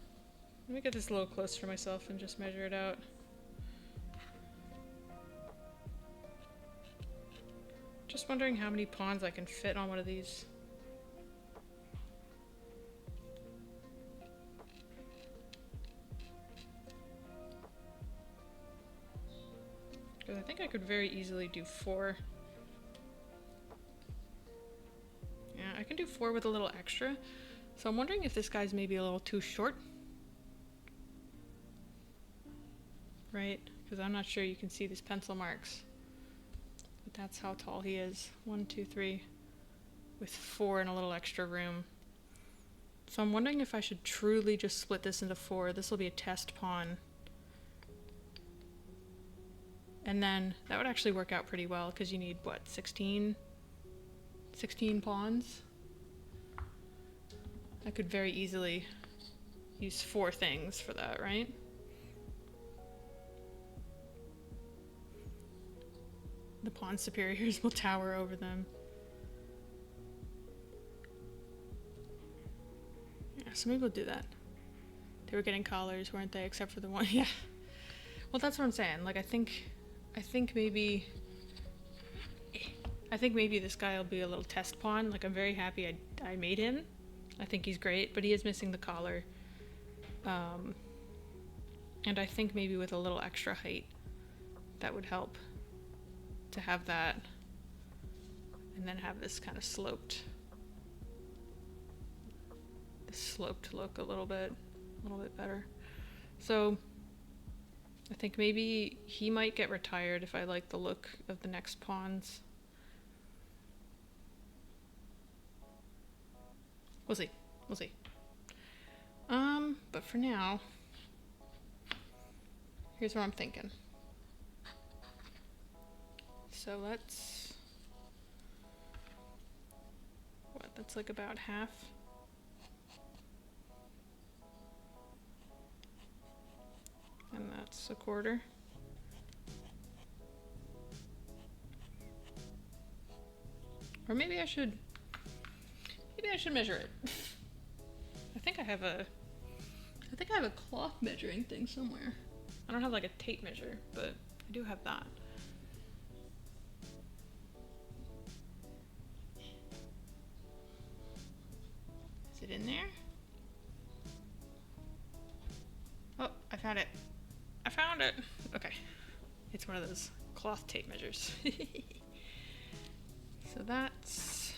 get this a little closer for myself and just measure it out. wondering how many pawns I can fit on one of these. Because I think I could very easily do 4. Yeah, I can do 4 with a little extra. So I'm wondering if this guy's maybe a little too short. Right? Because I'm not sure you can see these pencil marks. But that's how tall he is. 1, 2, 3. With 4 and a little extra room. So I'm wondering if I should truly just split this into 4. This will be a test pawn. And then that would actually work out pretty well because you need, what, 16 pawns? I could very easily use 4 things for that, right? The pawn superiors will tower over them. Yeah, so maybe we'll do that. They were getting collars, weren't they? Except for the one, yeah. Well, that's what I'm saying. Like, I think maybe this guy will be a little test pawn. Like, I'm very happy I made him. I think he's great, but he is missing the collar. And I think maybe with a little extra height, that would help to have that. And then have this kind of sloped look a little bit better. So I think maybe he might get retired if I like the look of the next pawns. We'll see. But for now, here's what I'm thinking. So that's like about half. And that's a quarter. Or maybe I should measure it. I think I have a cloth measuring thing somewhere. I don't have like a tape measure, but I do have that. Is it in there? Oh, I found it. Okay. It's one of those cloth tape measures. So that's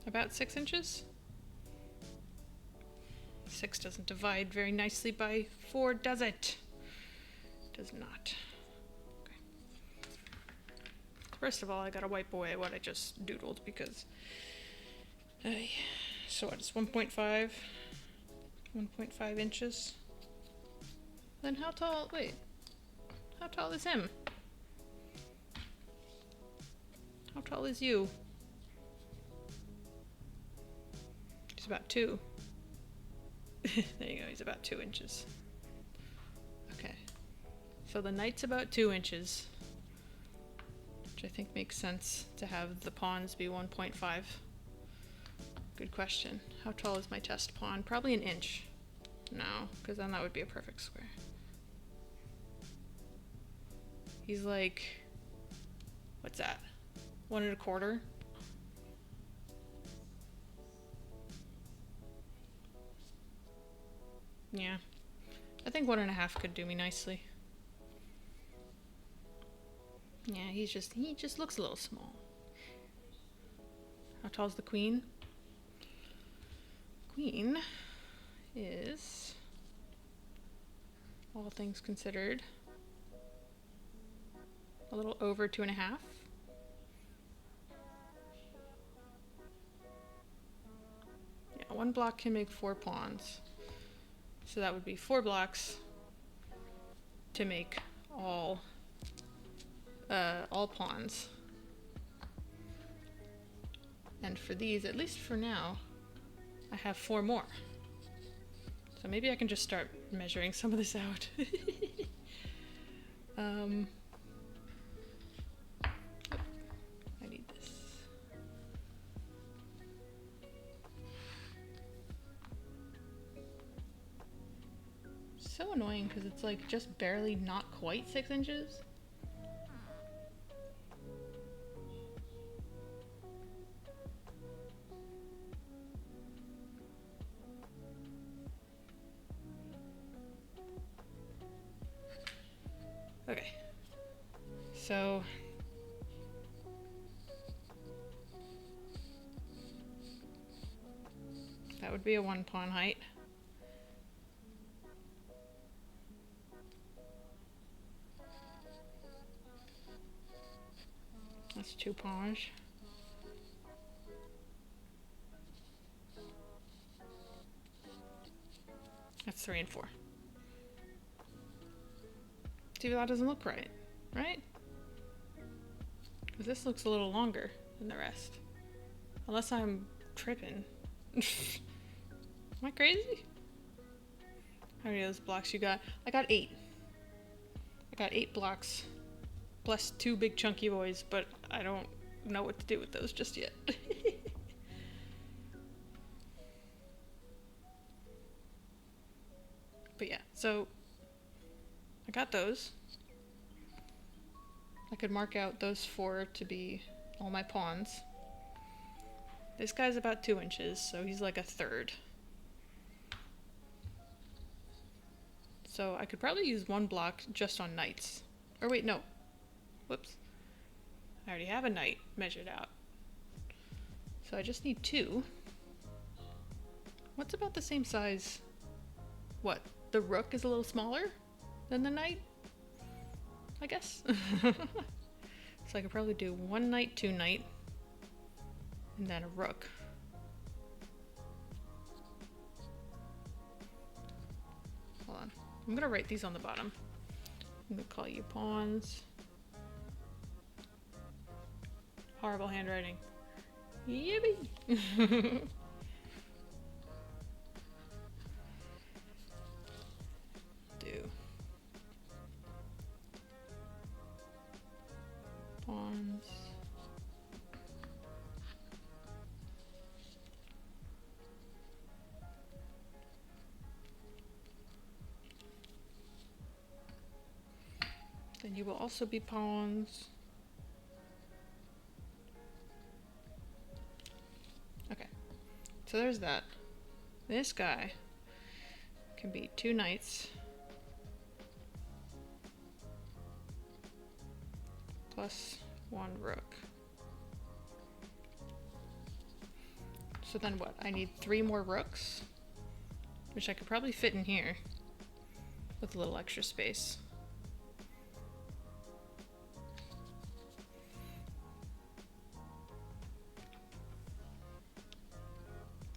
about 6 inches. 6 doesn't divide very nicely by 4, does it? Does not. Okay. First of all, I gotta wipe away what I just doodled because so what, it's 1.5 inches. Then how tall is him? How tall is you? He's about 2. There you go, he's about 2 inches. Okay. So the knight's about 2 inches. Which I think makes sense to have the pawns be 1.5. Good question. How tall is my test pawn? Probably an inch. No, because then that would be a perfect square. He's like, what's that? 1 1/4? Yeah. I think 1 1/2 could do me nicely. Yeah, he just looks a little small. How tall is the queen? Queen is, all things considered, a little over 2 1/2. Yeah, 1 block can make 4 pawns. So that would be 4 blocks to make all pawns. And for these, at least for now, I have 4 more. So maybe I can just start measuring some of this out. I need this. So annoying because it's like just barely not quite 6 inches. Okay. So that would be a 1 pawn height. That's 2 pawns. That's 3 and 4. See, that doesn't look right, right? Because this looks a little longer than the rest. Unless I'm tripping. Am I crazy? How many of those blocks you got? I got 8. I got 8 blocks. Plus 2 big chunky boys, but I don't know what to do with those just yet. But yeah, so I got those. I could mark out those 4 to be all my pawns. This guy's about 2 inches, so he's like a third. So I could probably use 1 block just on knights. Or wait, no. Whoops. I already have a knight measured out. So I just need 2. What's about the same size? What? The rook is a little smaller than the knight? I guess. So I could probably do 1 knight, 2 knight, and then a rook. Hold on. I'm gonna write these on the bottom. I'm gonna call you pawns. Horrible handwriting. Yippee! Do. Pawns. Then you will also be pawns. Okay, so there's that. This guy can be 2 knights plus 1 rook. So then what? I need 3 more rooks, which I could probably fit in here with a little extra space.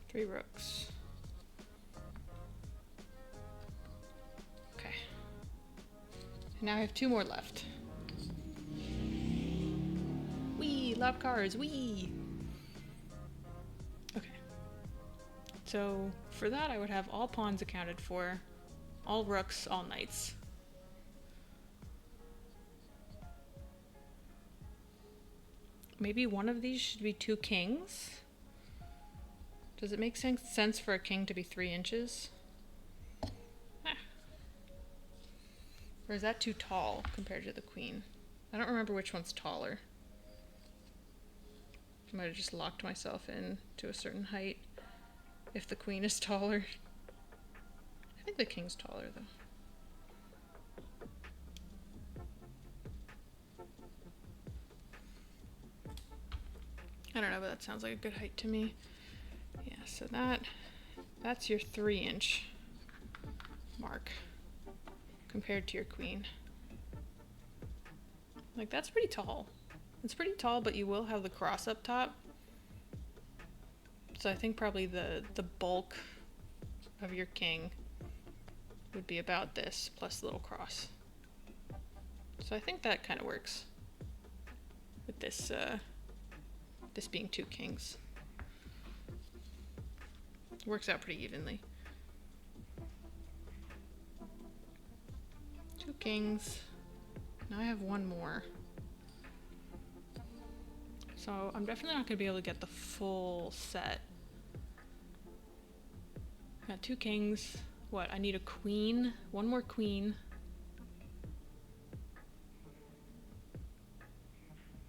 Three rooks. Okay. And now I have 2 more left. Wee! Love cars! Wee! Okay. So for that I would have all pawns accounted for, all rooks, all knights. Maybe one of these should be 2 kings? Does it make sense for a king to be 3 inches? Ah. Or is that too tall compared to the queen? I don't remember which one's taller. I might have just locked myself in to a certain height if the queen is taller. I think the king's taller though. I don't know, but that sounds like a good height to me. Yeah, so that's your 3-inch mark compared to your queen. Like, that's pretty tall. It's pretty tall, but you will have the cross up top. So I think probably the bulk of your king would be about this, plus the little cross. So I think that kind of works with this, this being 2 kings. Works out pretty evenly. 2 kings. Now I have 1 more. So I'm definitely not going to be able to get the full set. Got 2 kings, what? I need a queen. One more queen.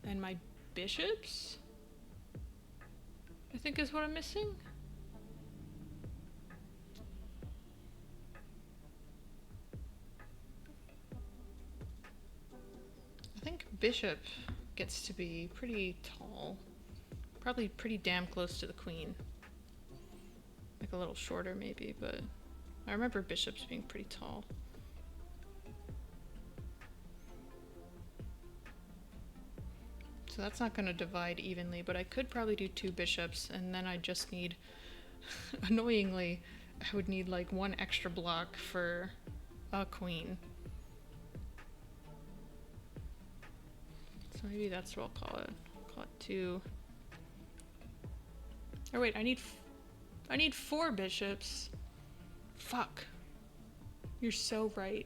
And my bishops? I think is what I'm missing. I think bishop gets to be pretty tall. Probably pretty damn close to the queen. Like a little shorter maybe, but I remember bishops being pretty tall. So that's not going to divide evenly, but I could probably do 2 bishops, and then I just need, annoyingly, I would need like 1 extra block for a queen. So maybe that's what I'll call it. I'll call it 2. Oh wait, I need 4 bishops. Fuck. You're so right.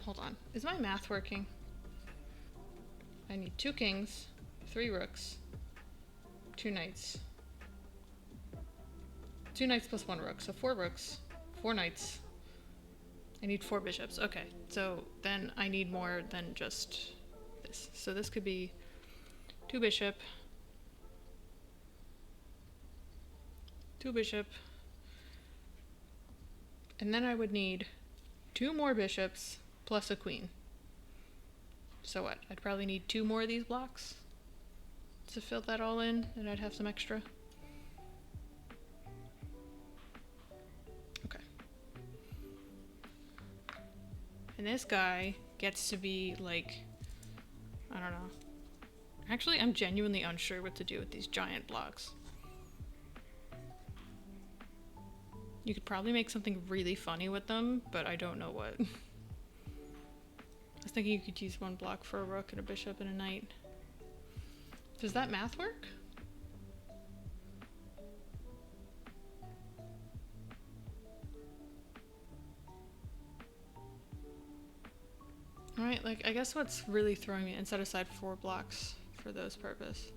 Hold on. Is my math working? I need 2 kings, 3 rooks, 2 knights. 2 knights plus 1 rook, so 4 rooks, 4 knights. I need 4 bishops. Okay, so then I need more than just this. So this could be 2 bishop, 2 bishop, and then I would need 2 more bishops plus a queen. So what? I'd probably need 2 more of these blocks to fill that all in, and I'd have some extra. Okay. And this guy gets to be like, I don't know. Actually, I'm genuinely unsure what to do with these giant blocks. You could probably make something really funny with them, but I don't know what. I was thinking you could use 1 block for a rook and a bishop and a knight. Does that math work? Alright, like, I guess what's really throwing me, and set aside 4 blocks for those purpose.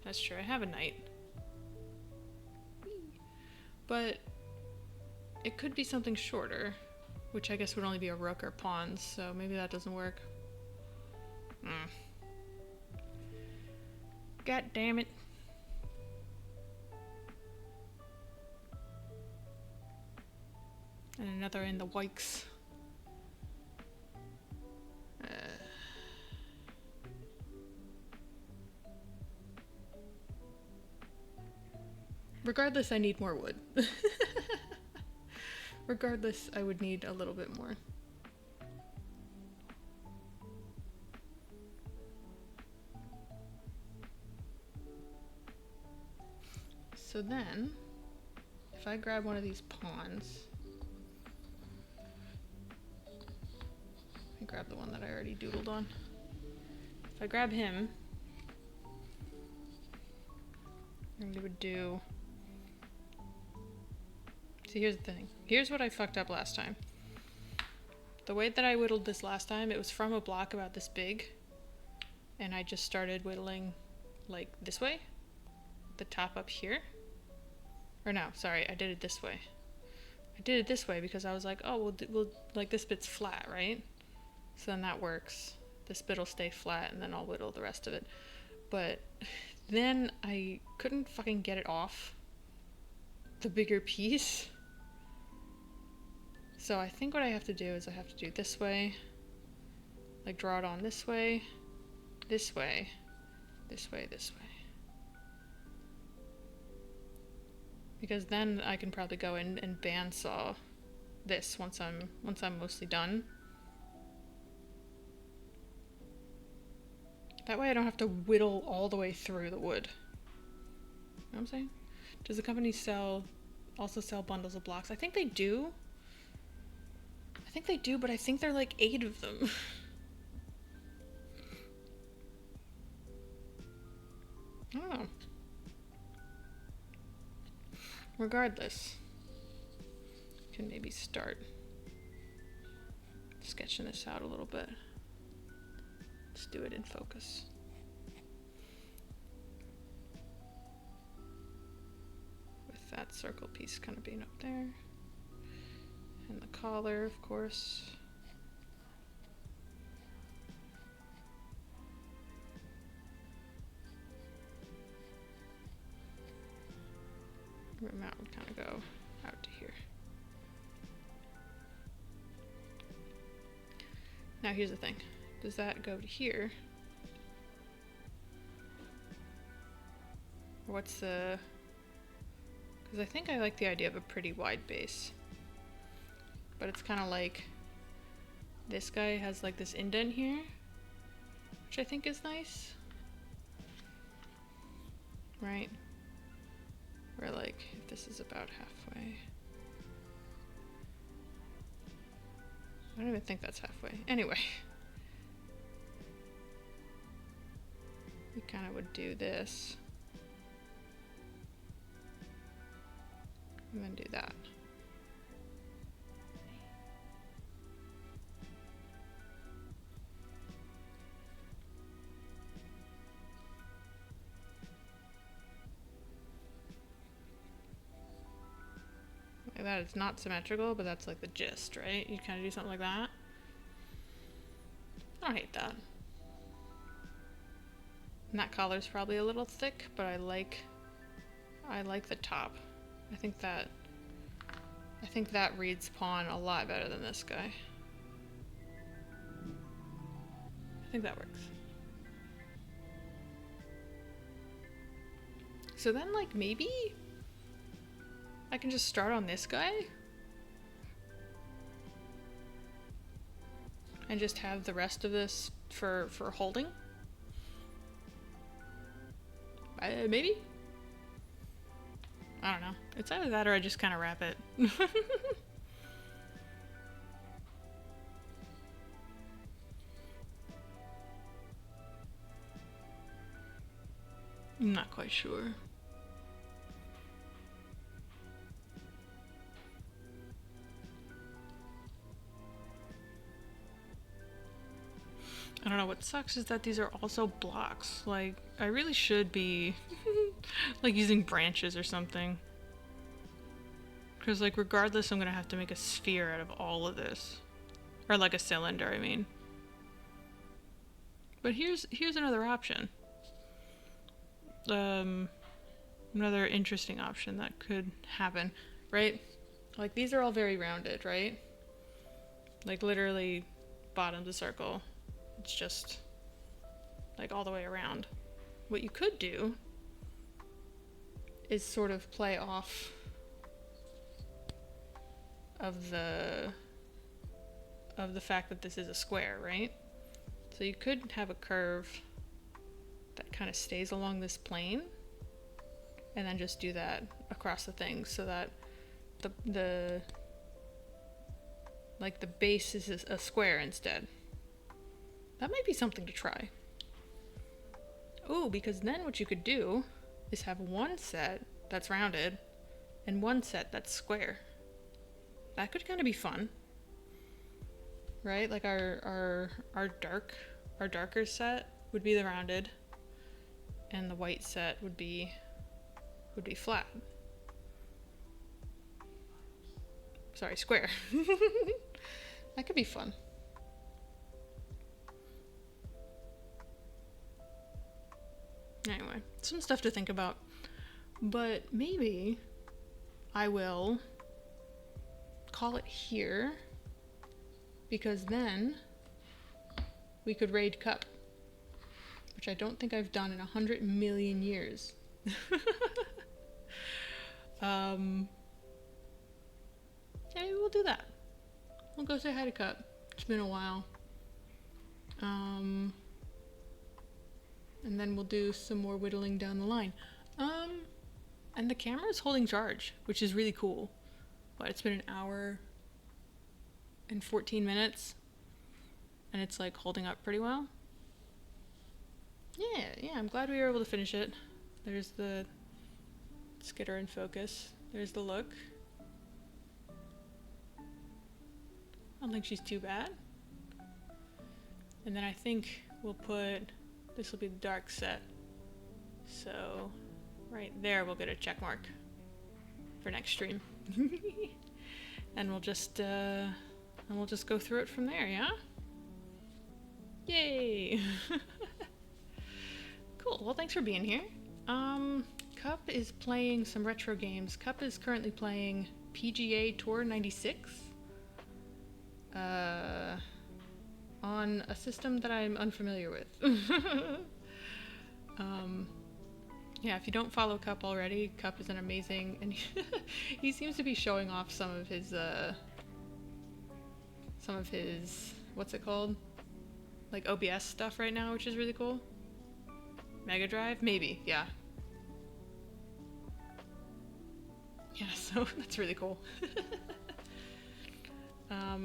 That's true, I have a knight. But it could be something shorter, which I guess would only be a rook or pawns, so maybe that doesn't work. God damn it. And another in the wikes. Regardless, I need more wood. Regardless, I would need a little bit more. So then, if I grab one of these pawns, I grab the one that I already doodled on. If I grab him, and we would do. See, here's the thing. Here's what I fucked up last time. The way that I whittled this last time, it was from a block about this big, and I just started whittling like this way, the top up here. Or no, sorry, I did it this way. I did it this way because I was like, oh, we'll like this bit's flat, right? So then that works. This bit will stay flat, and then I'll whittle the rest of it. But then I couldn't fucking get it off the bigger piece. So I think what I have to do is I have to do this way, like draw it on this way, this way, this way, this way. Because then I can probably go in and bandsaw this once I'm mostly done. That way I don't have to whittle all the way through the wood. You know what I'm saying? Does the company also sell bundles of blocks? I think they do. But I think there are like 8 of them. I don't know. Regardless, I can maybe start sketching this out a little bit. Let's do it in focus. circle piece kind of being up there. And the collar, of course. Rim out would kind of go out to here. Now here's the thing. Does that go to here? Or what's the... Because I think I like the idea of a pretty wide base. But it's kind of like... This guy has like this indent here. Which I think is nice. Right? Where like, if this is about halfway. I don't even think that's halfway. Anyway. We kind of would do this. And then do that. Like that, it's not symmetrical, but that's like the gist, right? You kind of do something like that. I don't hate that. And that collar's probably a little thick, but I like the top. I think that reads pawn a lot better than this guy. I think that works. So then like maybe I can just start on this guy and just have the rest of this for holding. Maybe? I don't know. It's either that or I just kind of wrap it. I'm not quite sure. I don't know, what sucks is that these are also blocks. Like, I really should be like using branches or something. Because like regardless, I'm gonna have to make a sphere out of all of this. Or like a cylinder, I mean. But here's another option. Another interesting option that could happen, right? Like these are all very rounded, right? Like literally bottom's a circle. It's just like all the way around. What you could do is sort of play off of the fact that this is a square, right? So you could have a curve that kind of stays along this plane and then just do that across the thing so that the base is a square instead. That might be something to try. Oh, because then what you could do is have one set that's rounded and one set that's square. That could kind of be fun. Right? Like our darker set would be the rounded and the white set would be flat. Sorry, square. That could be fun. Anyway, some stuff to think about. But maybe I will call it here because then we could raid cup, which I don't think I've done in 100 million years. Yeah, maybe we'll do that. We'll go say hi to Cup. It's been a while. And then we'll do some more whittling down the line. And the camera's holding charge, which is really cool. But it's been an hour and 14 minutes. And it's like holding up pretty well. Yeah, I'm glad we were able to finish it. There's the skitter in focus. There's the look. I don't think she's too bad. And then I think we'll put, this will be the dark set. So right there we'll get a check mark. for next stream. And we'll just go through it from there, yeah? Yay! Cool, well thanks for being here. Cup is playing some retro games. Cup is currently playing PGA Tour 96 on a system that I'm unfamiliar with. Yeah, if you don't follow Cup already, Cup is an amazing, and he seems to be showing off some of his, what's it called? Like OBS stuff right now, which is really cool. Mega Drive? Maybe, yeah. Yeah, so that's really cool. Yeah,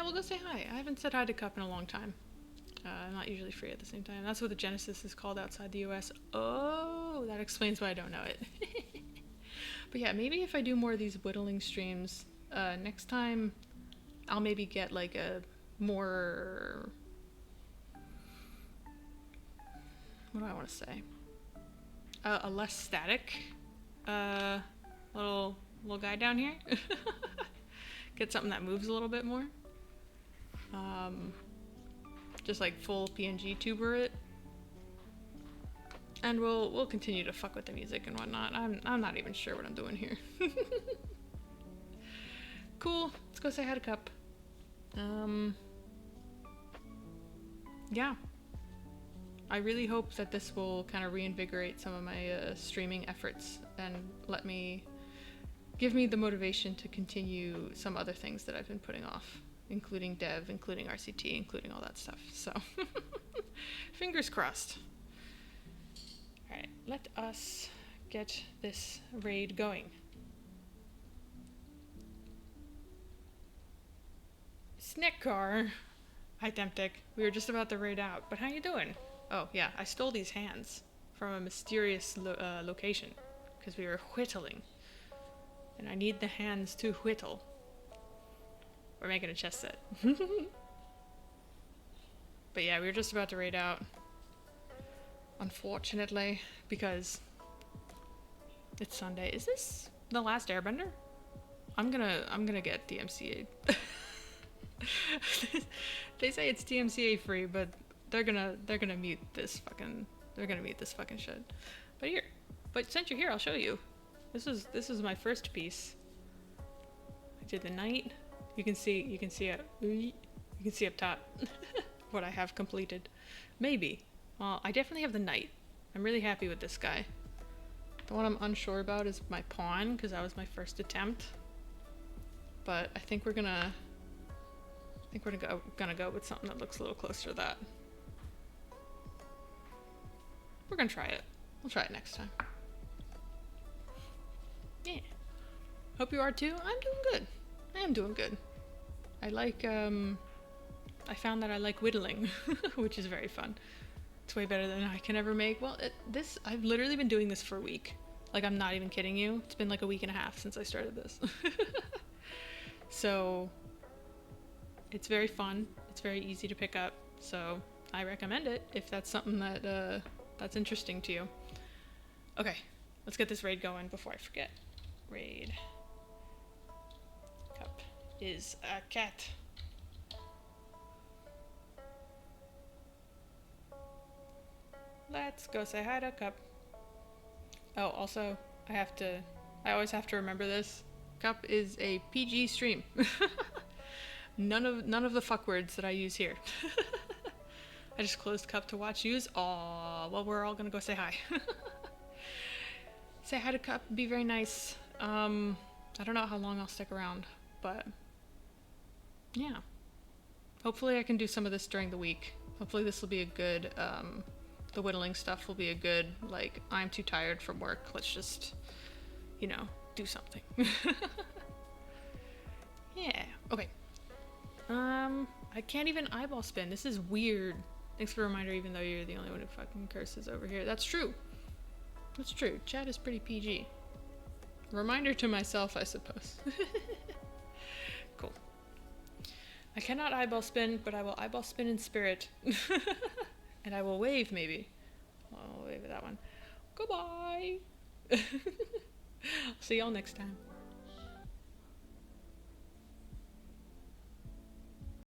we'll go say hi. I haven't said hi to Cup in a long time. I'm not usually free at the same time. That's what the Genesis is called outside the US. Oh, that explains why I don't know it. But yeah, maybe if I do more of these whittling streams, next time I'll maybe get like a more... What do I want to say? A less static little guy down here. Get something that moves a little bit more. Just like full PNG tuber it. And we'll continue to fuck with the music and whatnot. I'm not even sure what I'm doing here. Cool. Let's go say hi to Cup. Yeah. I really hope that this will kind of reinvigorate some of my streaming efforts and give me the motivation to continue some other things that I've been putting off, including dev, including RCT, including all that stuff. So, fingers crossed. All right, let us get this raid going. Snack car. Hi, Temptic. We were just about to raid out, but how you doing? Oh, yeah, I stole these hands from a mysterious location because we were whittling. And I need the hands to whittle. We're making a chess set. But yeah, we were just about to raid out. Unfortunately, because it's Sunday. Is this the last Airbender? I'm gonna get DMCA. They say it's DMCA free, but they're gonna mute this fucking shit. But since you're here, I'll show you. This is my first piece. I did the knight. You can see up top what I have completed. Maybe. Well, I definitely have the knight. I'm really happy with this guy. The one I'm unsure about is my pawn, because that was my first attempt. But I think we're gonna go with something that looks a little closer to that. We're gonna try it. We'll try it next time. Yeah. Hope you are too. I'm doing good. I am doing good. I found that I like whittling, which is very fun. It's way better than I can ever make. Well, I've literally been doing this for a week. Like, I'm not even kidding you. It's been like a week and a half since I started this. So, it's very fun. It's very easy to pick up. So, I recommend it if that's something that's interesting to you. Okay, let's get this raid going before I forget. Raid. Cup is a cat. Let's go say hi to Cup. Oh, also, I always have to remember this. Cup is a PG stream. None of the fuck words that I use here. I just closed Cup to watch use. Aw, well, we're all gonna go say hi. Say hi to Cup, be very nice. I don't know how long I'll stick around, but yeah. Hopefully I can do some of this during the week. Hopefully this will be a good, the whittling stuff will be a good, like, I'm too tired from work, let's just, do something. Yeah, okay. I can't even eyeball spin. This is weird. Thanks for the reminder, even though you're the only one who fucking curses over here. That's true. That's true. Chat is pretty PG. Reminder to myself, I suppose. Cool. I cannot eyeball spin, but I will eyeball spin in spirit. And I will wave, maybe. I'll wave at that one. Goodbye! See y'all next time.